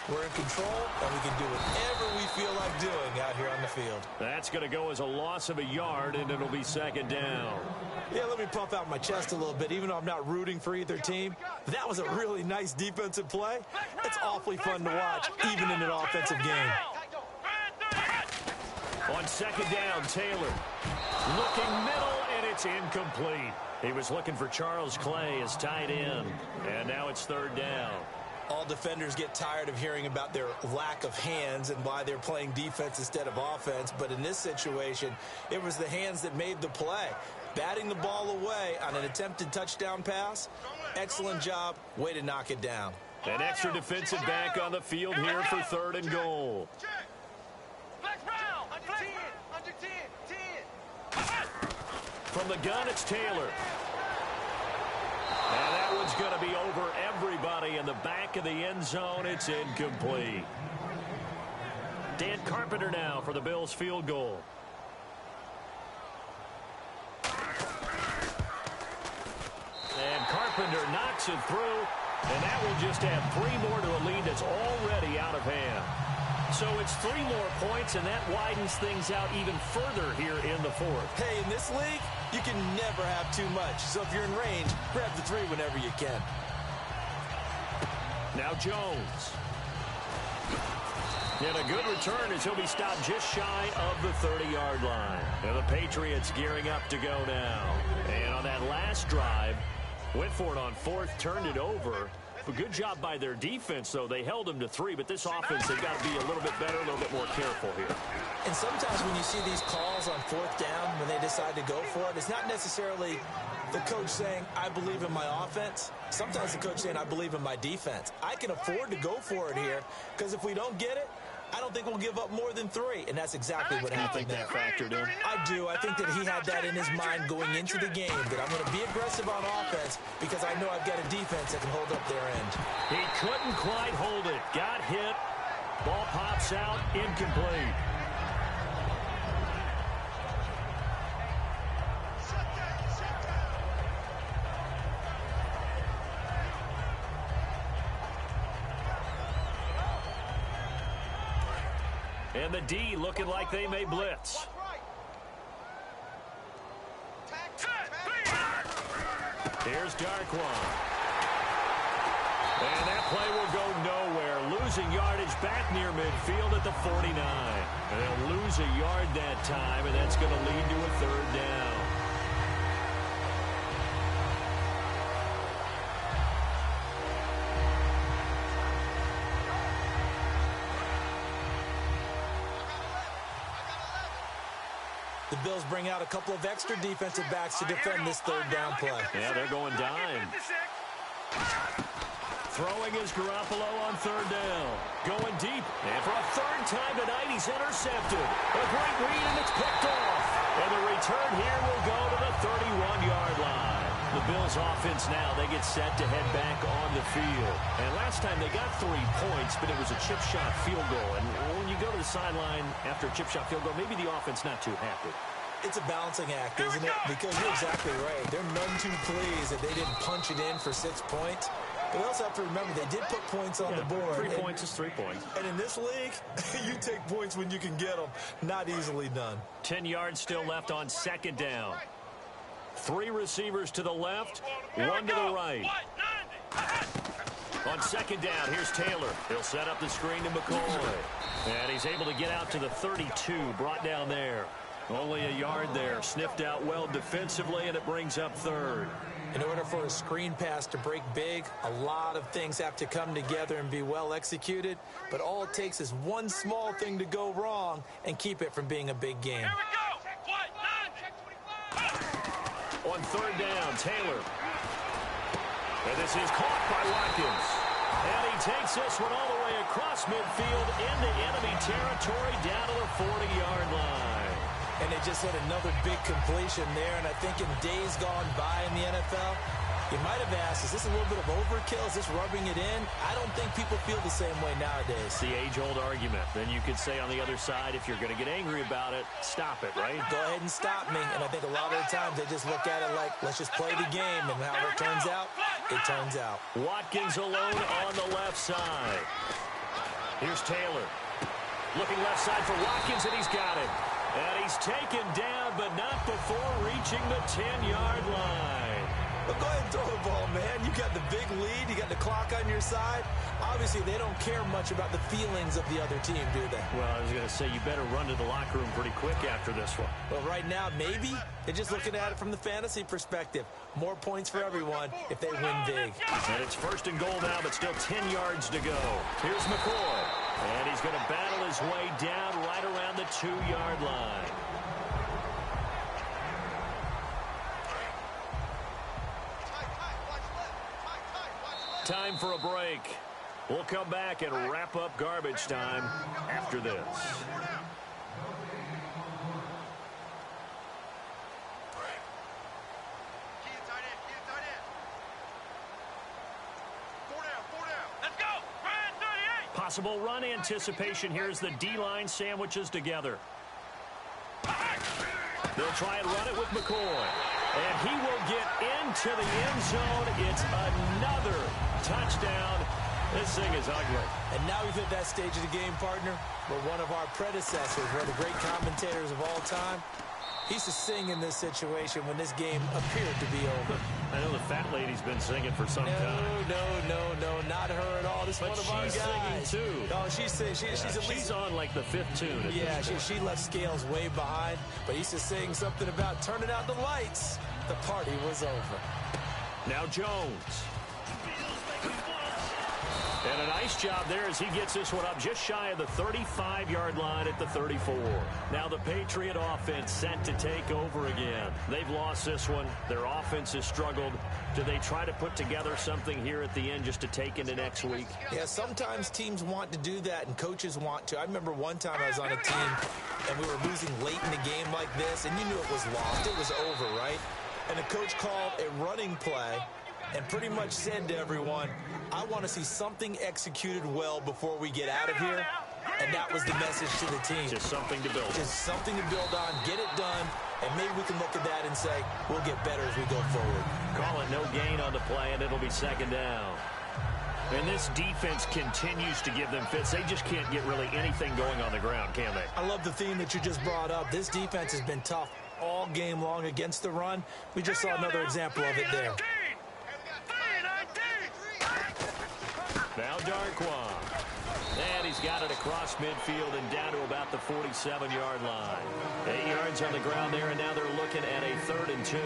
C: we're in control, and we can do whatever we feel like doing out here on the field.
B: That's going to go as a loss of a yard, and it'll be 2nd down.
C: Yeah, let me puff out my chest a little bit, even though I'm not rooting for either team. That was a really nice defensive play. It's awfully fun to watch, even in an offensive game.
B: On 2nd down, Taylor looking middle, and it's incomplete. He was looking for Charles Clay as tight end, and now it's third down.
C: All defenders get tired of hearing about their lack of hands and why they're playing defense instead of offense. But in this situation, it was the hands that made the play. Batting the ball away on an attempted touchdown pass. Excellent job. Way to knock it down.
B: An extra defensive back on the field here for third and goal. From the gun, it's Taylor. And that one's going to be over everybody in the back of the end zone. It's incomplete. Dan Carpenter now for the Bills field goal. And Carpenter knocks it through, and that will just add 3 more to a lead that's already out of hand. So it's 3 more points, and that widens things out even further here in the fourth.
C: Hey, in this league, you can never have too much. So if you're in range, grab the 3 whenever you can.
B: Now Jones. And a good return as he'll be stopped just shy of the 30-yard line. And the Patriots gearing up to go now. And on that last drive, went for it on fourth, turned it over. A good job by their defense, though. They held them to 3, but this offense, they've got to be a little bit better, a little bit more careful here.
C: And sometimes when you see these calls on fourth down, when they decide to go for it, it's not necessarily the coach saying, I believe in my offense. Sometimes the coach saying, I believe in my defense. I can afford to go for it here, because if we don't get it, I don't think we'll give up more than 3, and that's exactly what happened there.
B: Factored in.
C: I do. I think that he had that in his mind going into the game, that I'm going to be aggressive on offense because I know I've got a defense that can hold up their end.
B: He couldn't quite hold it. Got hit. Ball pops out. Incomplete. And the D looking like they may blitz. Here's Darkwan. And that play will go nowhere. Losing yardage back near midfield at the 49. And they'll lose a yard that time, and that's going to lead to a third down.
C: The Bills bring out a couple of extra defensive backs to defend this third down play.
B: Yeah, they're going dime. Throwing is Garoppolo on third down. Going deep. And for a third time tonight, he's intercepted. A great read, and it's picked off. And the return here will go to the 31-yard line. The Bills offense now, they get set to head back on the field. And last time they got 3 points, but it was a chip shot field goal. And when you go to the sideline after a chip shot field goal, maybe the offense not too happy.
C: It's a balancing act, isn't it? Because you're exactly right. They're none too pleased that they didn't punch it in for 6 points. But we also have to remember they did put points on the board.
B: 3 points is 3 points.
C: And in this league, you take points when you can get them. Not easily done.
B: 10 yards still left on second down. 3 receivers to the left, 1 to the right. On second down, here's Taylor. He'll set up the screen to McCoy. And he's able to get out to the 32, brought down there. Only a yard there, sniffed out well defensively, and it brings up third.
C: In order for a screen pass to break big, a lot of things have to come together and be well executed. But all it takes is one small thing to go wrong and keep it from being a big game.
D: Here we go.
B: On third down, Taylor. And this is caught by Watkins. And he takes this one all the way across midfield into enemy territory down to the 40-yard line.
C: And they just hit another big completion there. And I think in days gone by in the NFL, you might have asked, is this a little bit of overkill? Is this rubbing it in? I don't think people feel the same way nowadays.
B: It's the age-old argument. Then you could say on the other side, if you're going to get angry about it, stop it, right?
C: Go ahead and stop me. And I think a lot of the times they just look at it like, let's just play the game. And however it turns out, it turns out.
B: Watkins alone on the left side. Here's Taylor. Looking left side for Watkins, and he's got it. And he's taken down, but not before reaching the 10-yard line.
C: Well, go ahead and throw the ball, man. You got the big lead. You got the clock on your side. Obviously, they don't care much about the feelings of the other team, do they?
B: Well, I was going to say, you better run to the locker room pretty quick after this one.
C: Well, right now, maybe. They're just looking at it from the fantasy perspective. More points for everyone if they win big.
B: And it's 1st and goal now, but still 10 yards to go. Here's McCoy. And he's going to battle his way down right around the 2-yard line. Time for a break. We'll come back and wrap up garbage time after this. Possible run anticipation. Here's the D-line sandwiches together. They'll try and run it with McCoy. And he will get into the end zone. It's another touchdown. This thing is ugly.
C: And now we've hit that stage of the game, partner, where one of our predecessors, one of the great commentators of all time, he used to sing in this situation when this game appeared to be over.
B: I know the fat lady's been singing for some time.
C: No, not her at all. This is one of our guys.
B: She's singing, too.
C: Oh, she's at least
B: she's on, like, the 5th tune.
C: Yeah, she left Scales way behind, but he used to sing something about turning out the lights. The party was over.
B: Now Jones. And a nice job there as he gets this one up just shy of the 35-yard line at the 34. Now the Patriot offense set to take over again. They've lost this one. Their offense has struggled. Do they try to put together something here at the end just to take into next week?
C: Yeah, sometimes teams want to do that and coaches want to. I remember one time I was on a team and we were losing late in the game like this, and you knew it was lost. It was over, right? And the coach called a running play and pretty much said to everyone, I want to see something executed well before we get out of here. And that was the message to the team.
B: Just something to build on.
C: Just something to build on, get it done, and maybe we can look at that and say, we'll get better as we go forward.
B: Call it no gain on the play, and it'll be 2nd down. And this defense continues to give them fits. They just can't get really anything going on the ground, can they?
C: I love the theme that you just brought up. This defense has been tough all game long against the run. We just saw another example of it there.
B: Now Darquan. And he's got it across midfield and down to about the 47-yard line. 8 yards on the ground there, and now they're looking at a 3rd and 2.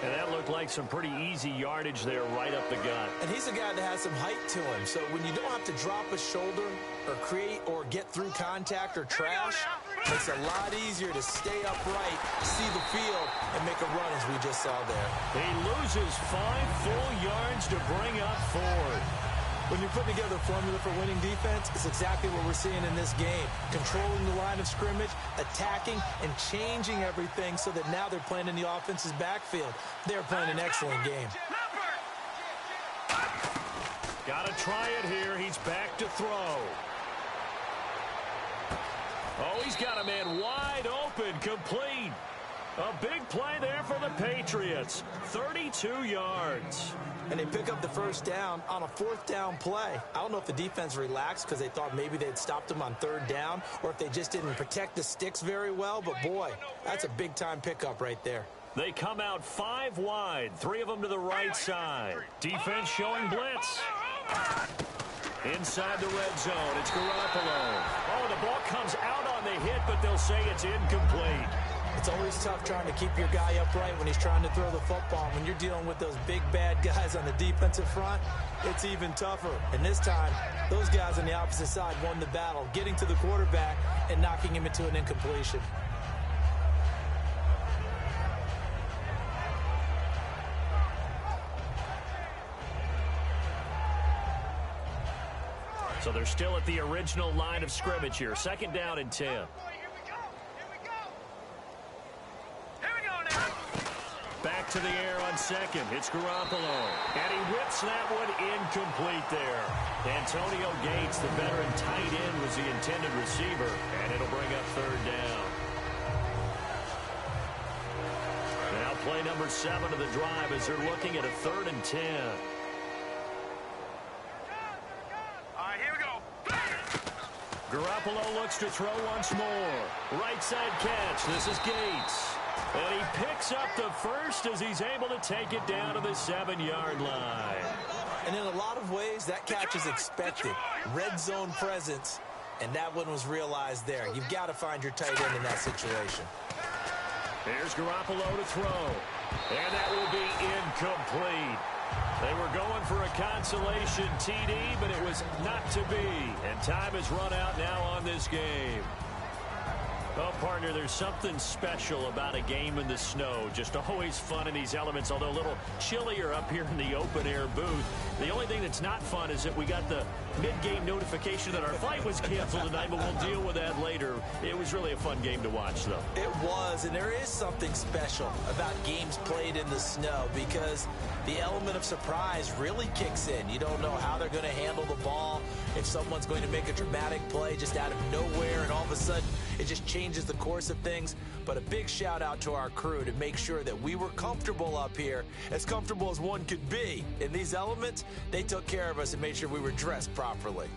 B: And that looked like some pretty easy yardage there right up the gut.
C: And he's a guy that has some height to him, so when you don't have to drop a shoulder or create or get through contact or trash, it makes it a lot easier to stay upright, see the field, and make a run as we just saw there.
B: He loses 5 full yards to bring up 4.
C: When you're putting together a formula for winning defense, it's exactly what we're seeing in this game. Controlling the line of scrimmage, attacking, and changing everything so that now they're playing in the offense's backfield. They're playing an excellent game.
B: Got to try it here. He's back to throw. Oh, he's got a man wide open, complete. A big play there for the Patriots. 32 yards.
C: And they pick up the 1st down on a 4th down play. I don't know if the defense relaxed because they thought maybe they'd stopped them on 3rd down or if they just didn't protect the sticks very well. But, boy, that's a big-time pickup right there.
B: They come out 5 wide, 3 of them to the right side. Defense showing blitz. Inside the red zone, it's Garoppolo. Oh, the ball comes out on the hit, but they'll say it's incomplete.
C: It's always tough trying to keep your guy upright when he's trying to throw the football. When you're dealing with those big, bad guys on the defensive front, it's even tougher. And this time, those guys on the opposite side won the battle, getting to the quarterback and knocking him into an incompletion.
B: So they're still at the original line of scrimmage here. 2nd down and 10. Back to the air on 2nd. It's Garoppolo. And he whips that one incomplete there. Antonio Gates, the veteran tight end, was the intended receiver. And it'll bring up 3rd down. Now play number 7 of the drive as they're looking at a 3rd and 10.
D: All right, here we go.
B: Garoppolo looks to throw once more. Right side catch. This is Gates. And he picks up the first as he's able to take it down to the 7-yard line.
C: And in a lot of ways, that catch is expected. Red zone presence, and that one was realized there. You've got to find your tight end in that situation.
B: Here's Garoppolo to throw. And that will be incomplete. They were going for a consolation TD, but it was not to be. And time has run out now on this game. Well, partner, there's something special about a game in the snow. Just always fun in these elements, although a little chillier up here in the open-air booth. The only thing that's not fun is that we got the mid-game notification that our flight was canceled tonight, but we'll deal with that later. It was really a fun game to watch, though.
C: It was, and there is something special about games played in the snow because the element of surprise really kicks in. You don't know how they're going to handle the ball, if someone's going to make a dramatic play just out of nowhere, and all of a sudden it just changes the course of things. But a big shout out to our crew to make sure that we were comfortable up here, as comfortable as one could be. In these elements, they took care of us and made sure we were dressed properly.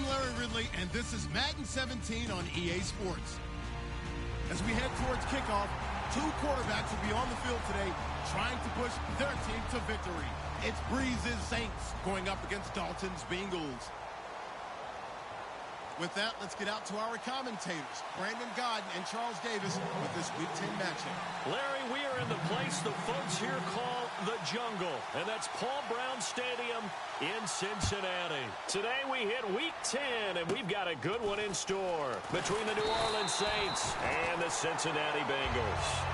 A: Larry Ridley, and this is Madden 17 on EA Sports. As we head towards kickoff, two quarterbacks will be on the field today trying to push their team to victory. It's Breeze's Saints going up against Dalton's Bengals. With that, let's get out to our commentators, Brandon Godden and Charles Davis, with this Week 10 matchup.
B: Larry, we are in the place the folks here call the Jungle, and that's Paul Brown Stadium in Cincinnati. Today we hit Week 10, and we've got a good one in store between the New Orleans Saints and the Cincinnati Bengals.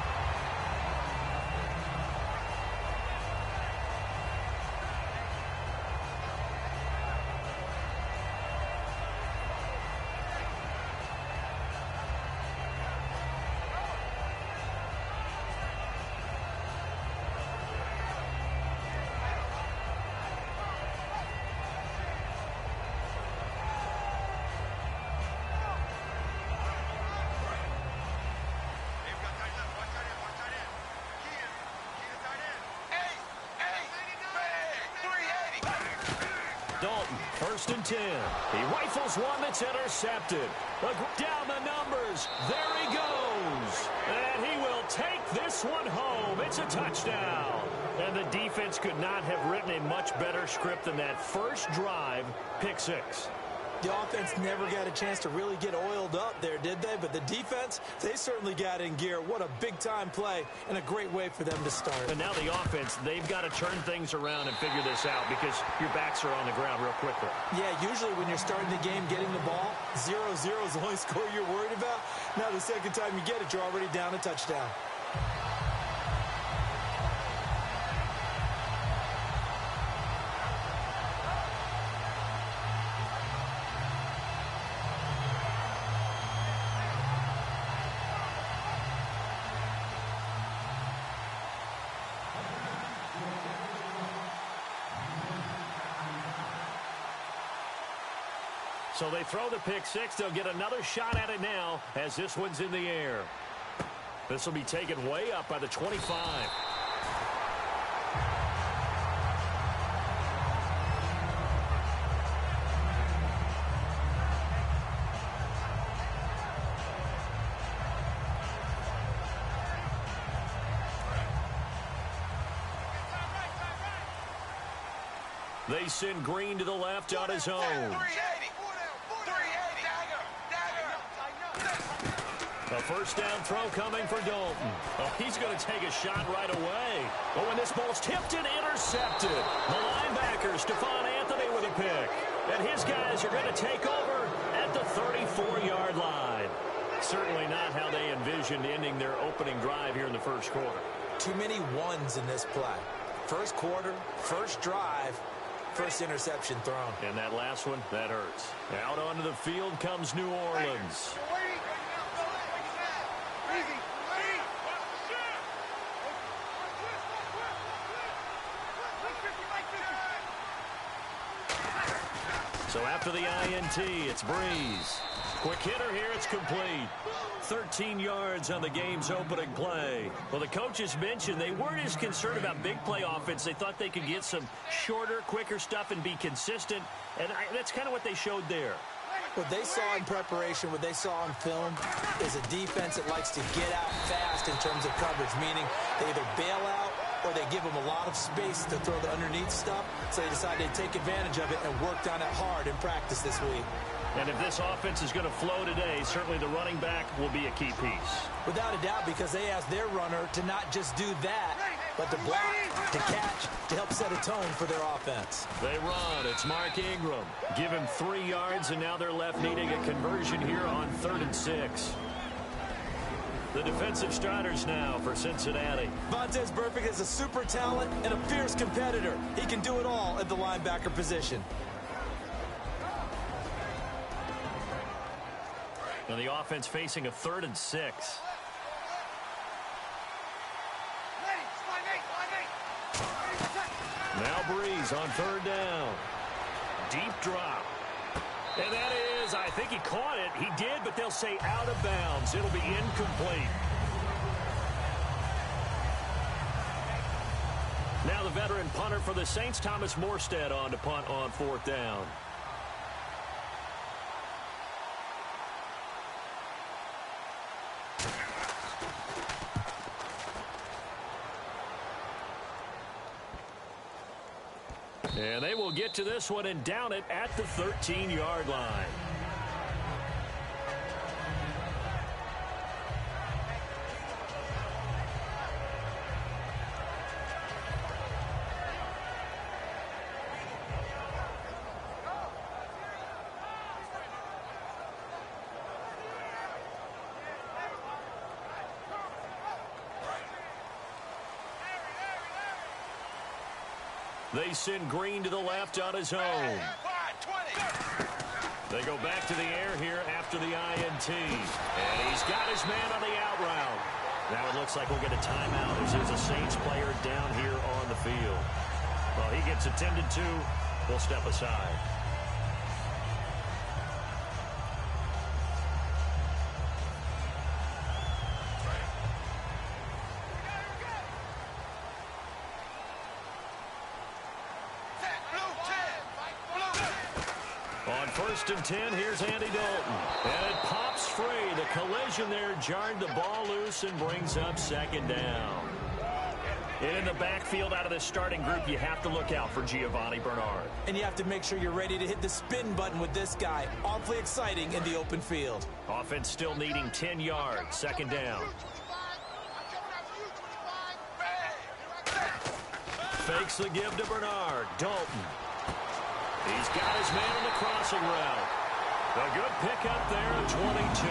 B: Dalton, 1st and 10. He rifles one that's intercepted. Look down the numbers. There he goes. And he will take this one home. It's a touchdown. And the defense could not have written a much better script than that first drive, pick six.
C: The offense never got a chance to really get oiled up there, did they? But the defense, they certainly got in gear. What a big-time play and a great way for them to start.
B: And now the offense, they've got to turn things around and figure this out because your backs are on the ground real quickly.
C: Yeah, usually when you're starting the game getting the ball, 0-0 is the only score you're worried about. Now the second time you get it, you're already down a touchdown.
B: So they throw the pick six. They'll get another shot at it now as this one's in the air. This will be taken way up by the 25. They send Green to the left on his own. A first down throw coming for Dalton. Oh, he's going to take a shot right away. Oh, and this ball's tipped and intercepted. The linebacker, Stephon Anthony, with a pick. And his guys are going to take over at the 34-yard line. Certainly not how they envisioned ending their opening drive here in the first quarter.
C: Too many ones in this play. First quarter, first drive, first interception thrown.
B: And that last one, that hurts. Out onto the field comes New Orleans. So after the INT, it's Breeze. Quick hitter here, it's complete. 13 yards on the game's opening play. Well, the coaches mentioned they weren't as concerned about big play offense. They thought they could get some shorter, quicker stuff and be consistent. And that's kind of what they showed there.
C: What they saw in preparation, what they saw on film, is a defense that likes to get out fast in terms of coverage, meaning they either bail out or they give them a lot of space to throw the underneath stuff, so they decided to take advantage of it and worked on it hard in practice this week.
B: And if this offense is going to flow today, certainly the running back will be a key piece.
C: Without a doubt, because they asked their runner to not just do that, but to block, to catch, to help set a tone for their offense.
B: They run. It's Mark Ingram. Give him 3 yards, and now they're left needing a conversion here on 3rd and 6. The defensive starters now for Cincinnati.
C: Vontaze Burfict is a super talent and a fierce competitor. He can do it all at the linebacker position.
B: And the offense facing a 3rd and 6. Now Breeze on 3rd down. Deep drop. And that is, I think he caught it. He did, but they'll say out of bounds. It'll be incomplete. Now the veteran punter for the Saints, Thomas Morstead, on to punt on 4th down. And they will get to this one and down it at the 13-yard line. They send Green to the left on his own. They go back to the air here after the INT. And he's got his man on the out route. Now it looks like we'll get a timeout as there's a Saints player down here on the field. Well, he gets attended to. We'll step aside. On 1st and 10, here's Andy Dalton. And it pops free. The collision there jarred the ball loose and brings up 2nd down. In the backfield out of this starting group, you have to look out for Giovanni Bernard.
C: And you have to make sure you're ready to hit the spin button with this guy. Awfully exciting in the open field.
B: Offense still needing 10 yards. 2nd down. Fakes the give to Bernard. Dalton. He's got his man on the crossing route. A good pickup there at 22.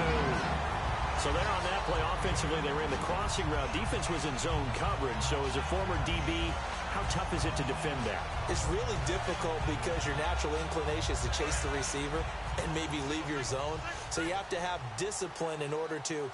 B: So there on that play, offensively, they ran the crossing route. Defense was in zone coverage. So as a former DB, how tough is it to defend that?
C: It's really difficult because your natural inclination is to chase the receiver and maybe leave your zone. So you have to have discipline in order to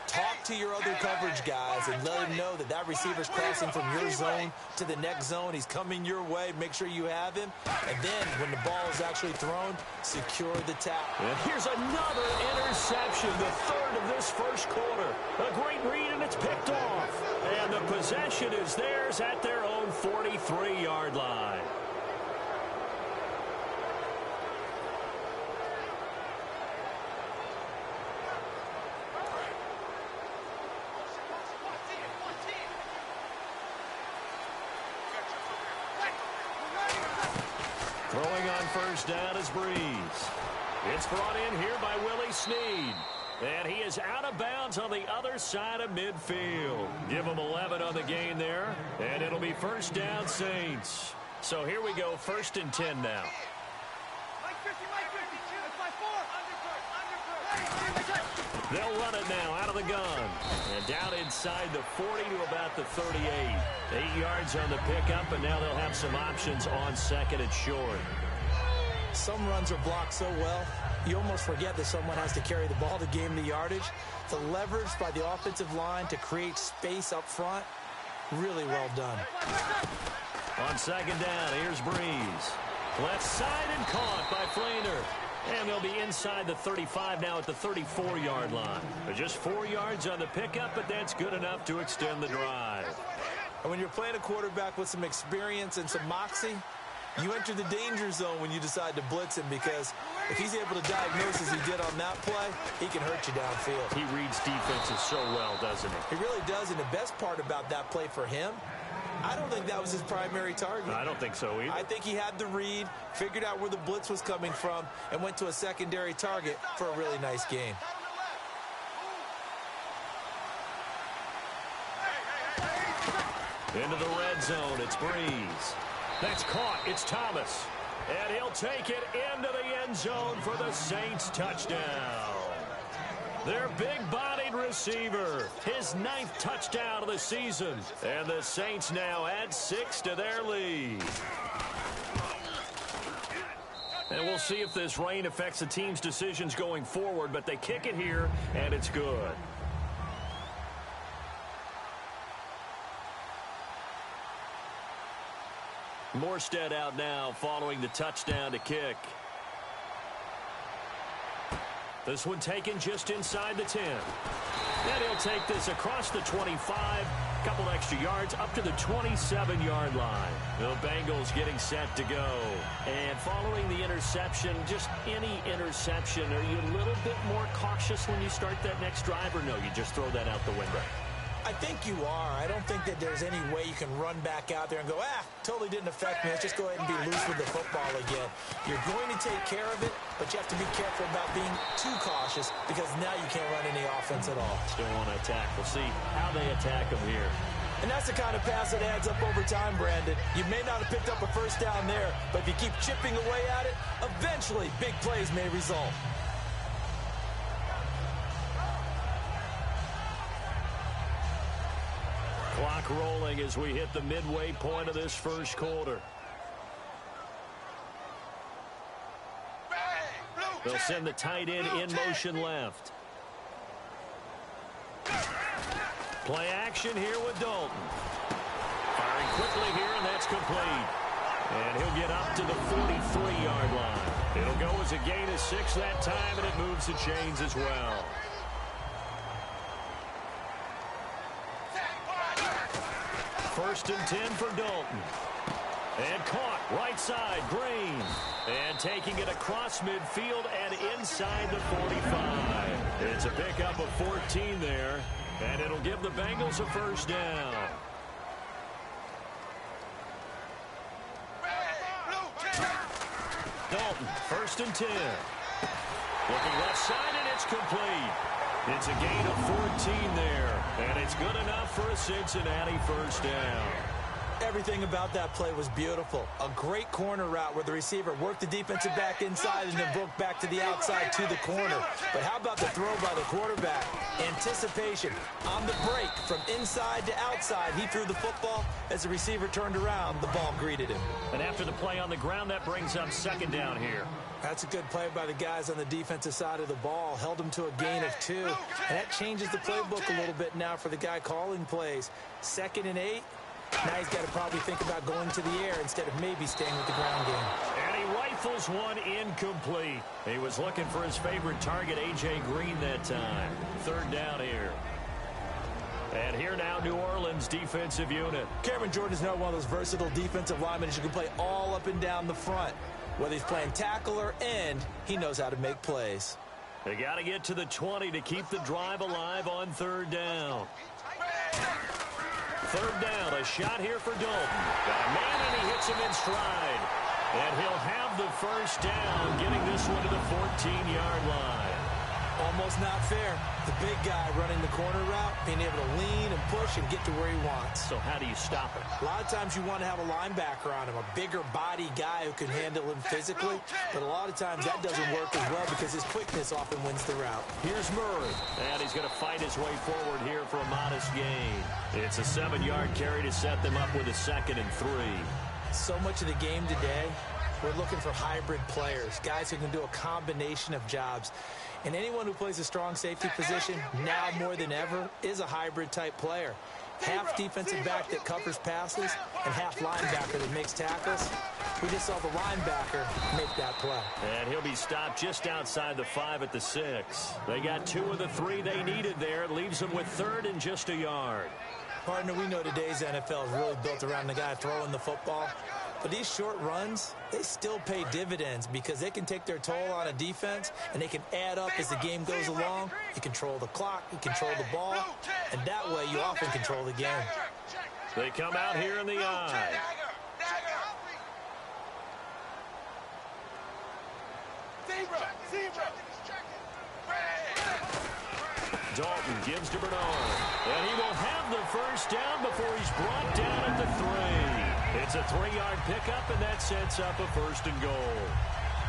C: talk to your other coverage guys and let them know that that receiver's crossing from your zone to the next zone. He's coming your way. Make sure you have him. And then when the ball is actually thrown, secure the tap.
B: And here's another interception, the 3rd of this 1st quarter. A great read, and it's picked off. And the possession is theirs at their own 43-yard line. Throwing on 1st down is Breeze. It's brought in here by Willie Snead. And he is out of bounds on the other side of midfield. Give him 11 on the gain there. And it'll be 1st down Saints. So here we go, 1st and 10 now. They'll run it now out of the gun. And down inside the 40 to about the 38. 8 yards on the pickup, and now they'll have some options on 2nd and short.
C: Some runs are blocked so well, you almost forget that someone has to carry the ball to gain the yardage. The leverage by the offensive line to create space up front, really well done.
B: On 2nd down, here's Breeze. Left side and caught by Flainer. And they'll be inside the 35 now at the 34-yard line. Just 4 yards on the pickup, but that's good enough to extend the drive.
C: And when you're playing a quarterback with some experience and some moxie, you enter the danger zone when you decide to blitz him, because if he's able to diagnose as he did on that play, he can hurt you downfield.
B: He reads defenses so well, doesn't he?
C: He really does, and the best part about that play for him, I don't think that was his primary target.
B: I don't think so either.
C: I think he had the read, figured out where the blitz was coming from, and went to a secondary target for a really nice gain.
B: Into the red zone, it's Breeze. That's caught, it's Thomas. And he'll take it into the end zone for the Saints touchdown. Their big-bodied receiver, his 9th touchdown of the season. And the Saints now add 6 to their lead. And we'll see if this rain affects the team's decisions going forward, but they kick it here, and it's good. Morstead out now following the touchdown to kick. This one taken just inside the 10. And he'll take this across the 25, couple extra yards up to the 27-yard line. The Bengals getting set to go. And following the interception, just any interception, are you a little bit more cautious when you start that next drive, or no, you just throw that out the window?
C: I think you are. I don't think that there's any way you can run back out there and go, totally didn't affect me. Let's just go ahead and be loose with the football again. You're going to take care of it, but you have to be careful about being too cautious because now you can't run any offense at all.
B: Still want to attack. We'll see how they attack them here.
C: And that's the kind of pass that adds up over time, Brandon. You may not have picked up a first down there, but if you keep chipping away at it, eventually big plays may result.
B: Clock rolling as we hit the midway point of this first quarter. They'll send the tight end in motion left. Play action here with Dalton. Firing quickly here, and that's complete. And he'll get up to the 43-yard line. It'll go as a gain of 6 that time, and it moves the chains as well. First and 10 for Dalton. And caught right side, Green. And taking it across midfield and inside the 45. It's a pickup of 14 there. And it'll give the Bengals a first down. Dalton, first and 10. Looking left side, and it's complete. It's a gain of 14 there. And it's good enough for a Cincinnati first down.
C: Everything about that play was beautiful. A great corner route where the receiver worked the defensive back inside and then broke back to the outside to the corner. But how about the throw by the quarterback? Anticipation on the break from inside to outside. He threw the football. As the receiver turned around, the ball greeted him.
B: And after the play on the ground, that brings up second down here.
C: That's a good play by the guys on the defensive side of the ball. Held him to a gain of 2. And that changes the playbook a little bit now for the guy calling plays. 2nd and 8. Now he's got to probably think about going to the air instead of maybe staying with the ground game.
B: And he rifles one incomplete. He was looking for his favorite target, A.J. Green, that time. Third down here. And here now, New Orleans defensive unit.
C: Cameron Jordan is now one of those versatile defensive linemen who can play all up and down the front. Whether he's playing tackle or end, he knows how to make plays.
B: They got to get to the 20 to keep the drive alive on third down. Third down, a shot here for Dalton. Got a man, and he hits him in stride. And he'll have the first down, getting this one to the 14-yard line.
C: Almost not fair. The big guy running the corner route, being able to lean and push and get to where he wants.
B: So how do you stop it?
C: A lot of times you want to have a linebacker on him, a bigger body guy who can handle him physically. But a lot of times that doesn't work as well because his quickness often wins the route.
B: Here's Murray. And he's going to fight his way forward here for a modest gain. It's a 7-yard carry to set them up with a 2nd and 3.
C: So much of the game today, we're looking for hybrid players, guys who can do a combination of jobs. And anyone who plays a strong safety position, now more than ever, is a hybrid-type player. Half defensive back that covers passes and half linebacker that makes tackles. We just saw the linebacker make that play.
B: And he'll be stopped just outside the 5 at the 6. They got 2 of the 3 they needed there. It leaves them with 3rd and just a yard.
C: Partner, we know today's NFL is really built around the guy throwing the football. But these short runs, they still pay dividends because they can take their toll on a defense and they can add up as the game goes along. You control the clock, you control the ball, and that way you often control the game.
B: They come out here in the eye. Dalton gives to Bernard. And he will have the first down before he's brought down at the 3. It's a 3-yard pickup, and that sets up a 1st and goal.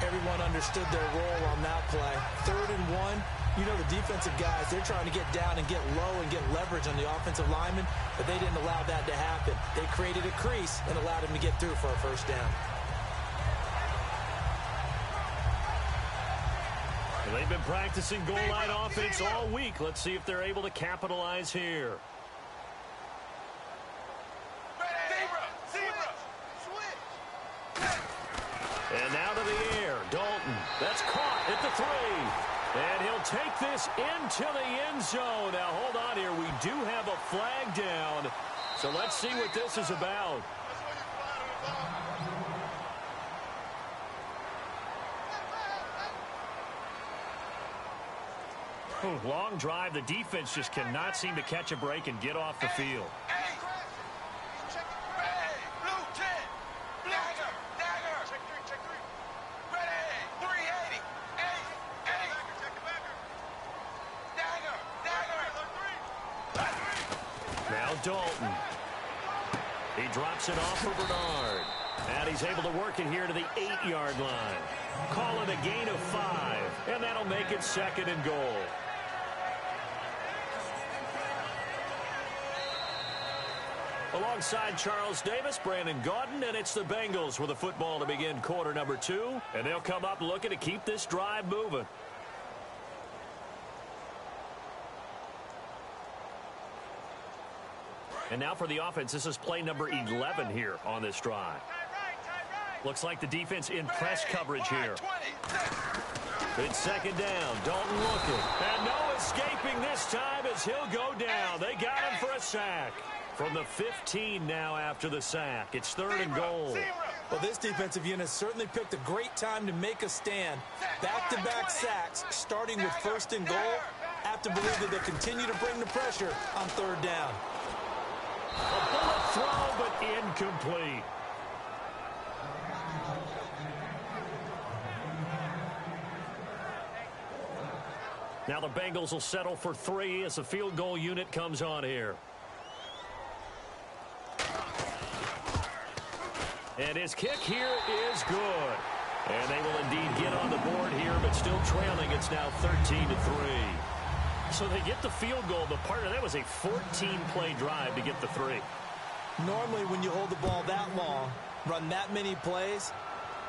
C: Everyone understood their role on that play. 3rd and 1. You know the defensive guys, they're trying to get down and get low and get leverage on the offensive lineman, but they didn't allow that to happen. They created a crease and allowed him to get through for a first down.
B: They've been practicing goal line offense all week. Let's see if they're able to capitalize here. And now to the air. Dalton. That's caught at the 3. And he'll take this into the end zone. Now, hold on here. We do have a flag down. So let's see what this is about. Long drive. The defense just cannot seem to catch a break and get off the field. Now Dalton. He drops it off for Bernard. And he's able to work it here to the 8-yard line. Call it a gain of 5. And that'll make it 2nd and goal. Alongside Charles Davis, Brandon Gaudin, and it's the Bengals with the football to begin quarter number 2. And they'll come up looking to keep this drive moving. And now for the offense, this is play number 11 here on this drive. Looks like the defense in press coverage here. It's 2nd down. Dalton looking. And no escaping this time as he'll go down. They got him for a sack. From the 15 now after the sack. It's 3rd and goal.
C: Well, this defensive unit certainly picked a great time to make a stand. Back-to-back sacks, starting with 1st and goal. Have to believe that they'll continue to bring the pressure on 3rd down.
B: A bullet throw, but incomplete. Now the Bengals will settle for 3 as the field goal unit comes on here. And his kick here is good. And they will indeed get on the board here, but still trailing. It's now 13-3. So they get the field goal, but part of that was a 14-play drive to get the 3.
C: Normally, when you hold the ball that long, run that many plays,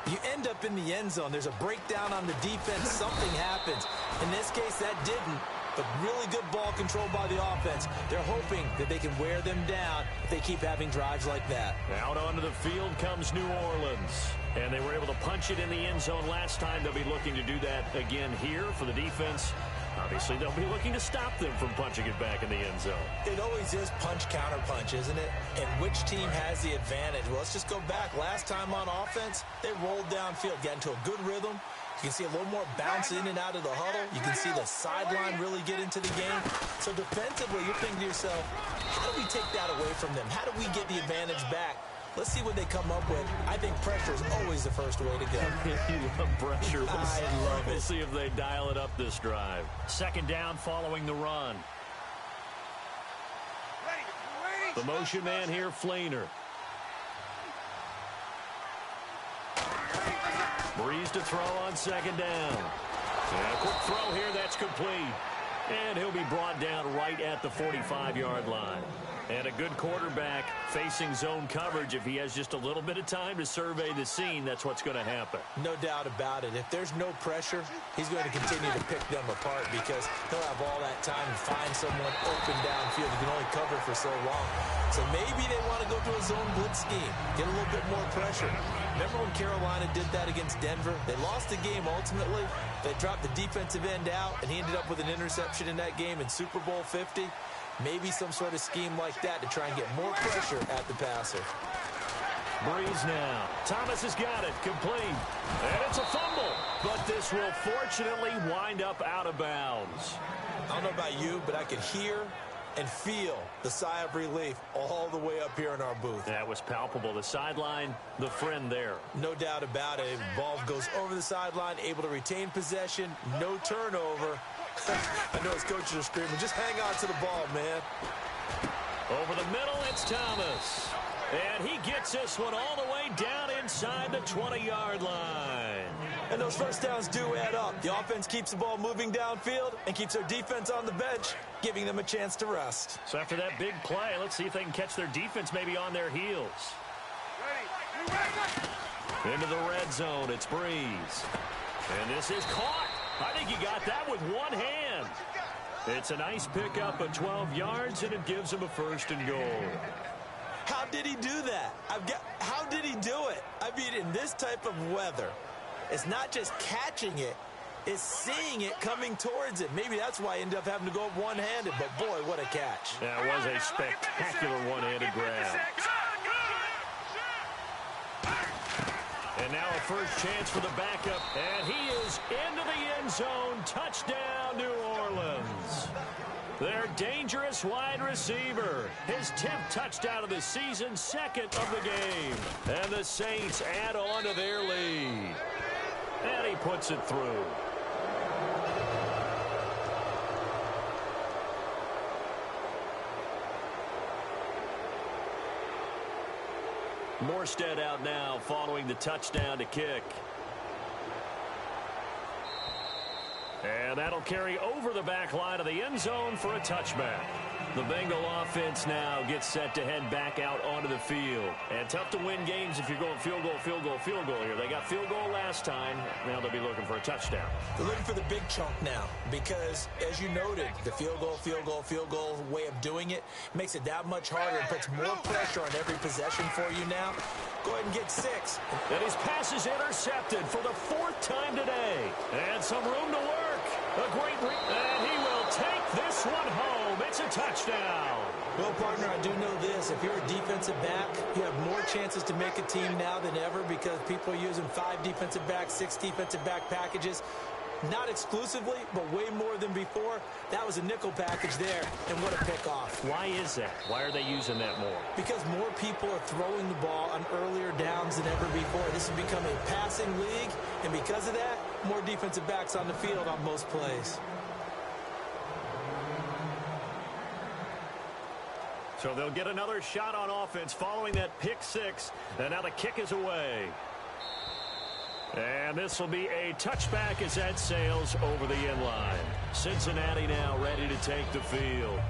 C: you end up in the end zone. There's a breakdown on the defense. Something happens. In this case, that didn't. But really good ball control by the offense. They're hoping that they can wear them down if they keep having drives like that.
B: Out onto the field comes New Orleans. And they were able to punch it in the end zone last time. They'll be looking to do that again here for the defense. Obviously, they'll be looking to stop them from punching it back in the end zone.
C: It always is punch-counter-punch, isn't it? And which team has the advantage? Well, let's just go back. Last time on offense, they rolled downfield, got into a good rhythm. You can see a little more bounce in and out of the huddle. You can see the sideline really get into the game. So defensively, you're thinking to yourself, how do we take that away from them? How do we get the advantage back? Let's see what they come up with. I think pressure is always the first way to go.
B: You love pressure.
C: I love it.
B: We'll see if they dial it up this drive. 2nd down following the run. The motion man here, Flainer. Breeze to throw on 2nd down. And a quick throw here, that's complete. And he'll be brought down right at the 45-yard line. And a good quarterback facing zone coverage. If he has just a little bit of time to survey the scene, that's what's going to happen.
C: No doubt about it. If there's no pressure, he's going to continue to pick them apart because he'll have all that time to find someone open downfield. He can only cover for so long. So maybe they want to go to a zone blitz scheme, get a little bit more pressure. Remember when Carolina did that against Denver? They lost the game ultimately. They dropped the defensive end out, and he ended up with an interception in that game in Super Bowl 50. Maybe some sort of scheme like that to try and get more pressure at the passer.
B: Breeze now. Thomas has got it. Complete. And it's a fumble. But this will fortunately wind up out of bounds.
C: I don't know about you, but I could hear and feel the sigh of relief all the way up here in our booth.
B: That was palpable. The sideline, the friend there.
C: No doubt about it. Ball goes over the sideline, able to retain possession, no turnover. I know his coaches are screaming, just hang on to the ball, man.
B: Over the middle, it's Thomas. And he gets this one all the way down inside the 20-yard line.
C: And those first downs do add up. The offense keeps the ball moving downfield and keeps their defense on the bench, giving them a chance to rest.
B: So after that big play, let's see if they can catch their defense maybe on their heels. Into the red zone, it's Breeze. And this is caught. I think he got that with one hand. It's a nice pickup of 12 yards, and it gives him a 1st and goal.
C: How did he do that? How did he do it? I mean, in this type of weather, it's not just catching it, it's seeing it coming towards it. Maybe that's why he ended up having to go one-handed, but boy, what a catch.
B: That was a spectacular one-handed grab. And now a first chance for the backup, and he is into the end zone. Touchdown, New Orleans. Their dangerous wide receiver. His 10th touchdown of the season, 2nd of the game. And the Saints add on to their lead. And he puts it through. Morstead out now following the touchdown to kick. And that'll carry over the back line of the end zone for a touchback. The Bengal offense now gets set to head back out onto the field. And tough to win games if you're going field goal, field goal, field goal here. They got field goal last time. Now they'll be looking for a touchdown.
C: They're looking for the big chunk now because, as you noted, the field goal, field goal, field goal way of doing it makes it that much harder and puts more pressure on every possession for you now. Go ahead and get 6.
B: And his pass is intercepted for the 4th time today. And some room to work. A great and he will take this one home. It's a touchdown.
C: Well, partner, I do know this. If you're a defensive back, you have more chances to make a team now than ever because people are using 5 defensive backs, 6 defensive back packages. Not exclusively, but way more than before. That was a nickel package there, and what a pickoff.
B: Why is that? Why are they using that more?
C: Because more people are throwing the ball on earlier downs than ever before. This has become a passing league, and because of that, more defensive backs on the field on most plays.
B: So they'll get another shot on offense following that pick 6, and now the kick is away. And this will be a touchback as that sails over the end line. Cincinnati now ready to take the field.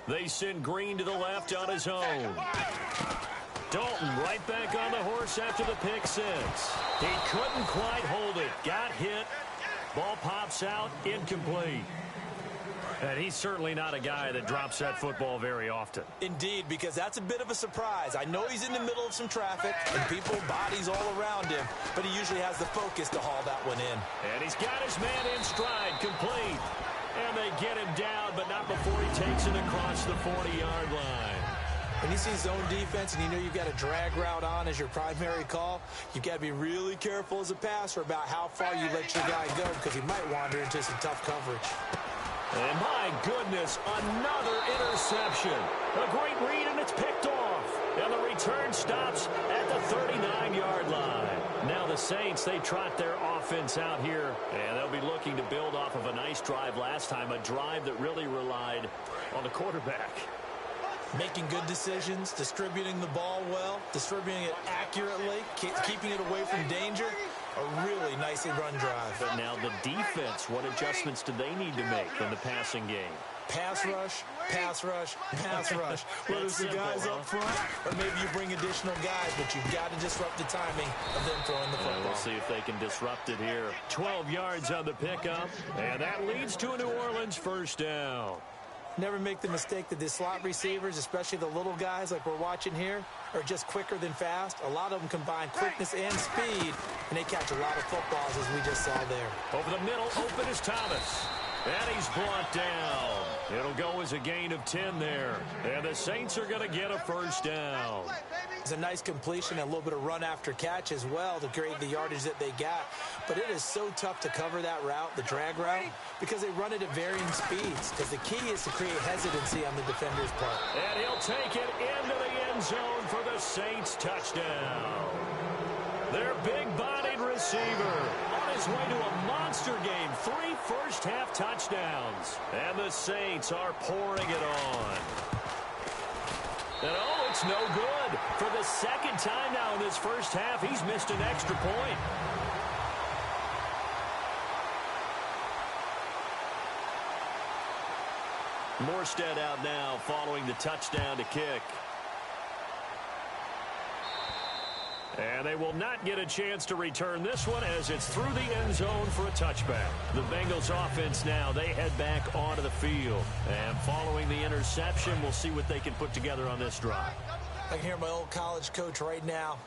B: They send Green to the left on his own. Dalton right back on the horse after the pick 6. He couldn't quite hold it. Got hit. Ball pops out. Incomplete. And he's certainly not a guy that drops that football very often.
C: Indeed, because that's a bit of a surprise. I know he's in the middle of some traffic and people, bodies all around him, but he usually has the focus to haul that one in.
B: And he's got his man in stride, complete. And they get him down, but not before he takes it across the 40-yard line.
C: When you see zone defense and you know you've got a drag route on as your primary call, you've got to be really careful as a passer about how far you let your guy go because he might wander into some tough coverage.
B: And my goodness, another interception. A great read, and it's picked off. And the return stops at the 39-yard line. Now the Saints, they trot their offense out here, and they'll be looking to build off of a nice drive last time, a drive that really relied on the quarterback.
C: Making good decisions, distributing the ball well, distributing it accurately, keeping it away from danger. A really nicely run drive.
B: But now the defense, what adjustments do they need to make in the passing game?
C: Pass rush, pass rush, pass rush. Whether it's the guys up front or maybe you bring additional guys, but you've got to disrupt the timing of them throwing the football.
B: We'll see if they can disrupt it here. 12 yards on the pickup, and that leads to a New Orleans first down.
C: Never make the mistake that the slot receivers, especially the little guys like we're watching here, are just quicker than fast. A lot of them combine quickness and speed, and they catch a lot of footballs, as we just saw there.
B: Over the middle, open is Thomas. And he's brought down. It'll go as a gain of 10 there. And the Saints are going to get a first down.
C: It's a nice completion, and a little bit of run after catch as well to create the yardage that they got. But it is so tough to cover that route, the drag route, because they run it at varying speeds. Because the key is to create hesitancy on the defender's part.
B: And he'll take it into the end zone for the Saints touchdown. Their big-bodied receiver on his way to a monster game. 3 first-half touchdowns. And the Saints are pouring it on. And oh, it's no good. For the second time now in this first half, he's missed an extra point. Morstead out now following the touchdown to kick. And they will not get a chance to return this one as it's through the end zone for a touchback. The Bengals offense now, they head back onto the field. And following the interception, we'll see what they can put together on this drive.
C: I can hear my old college coach right now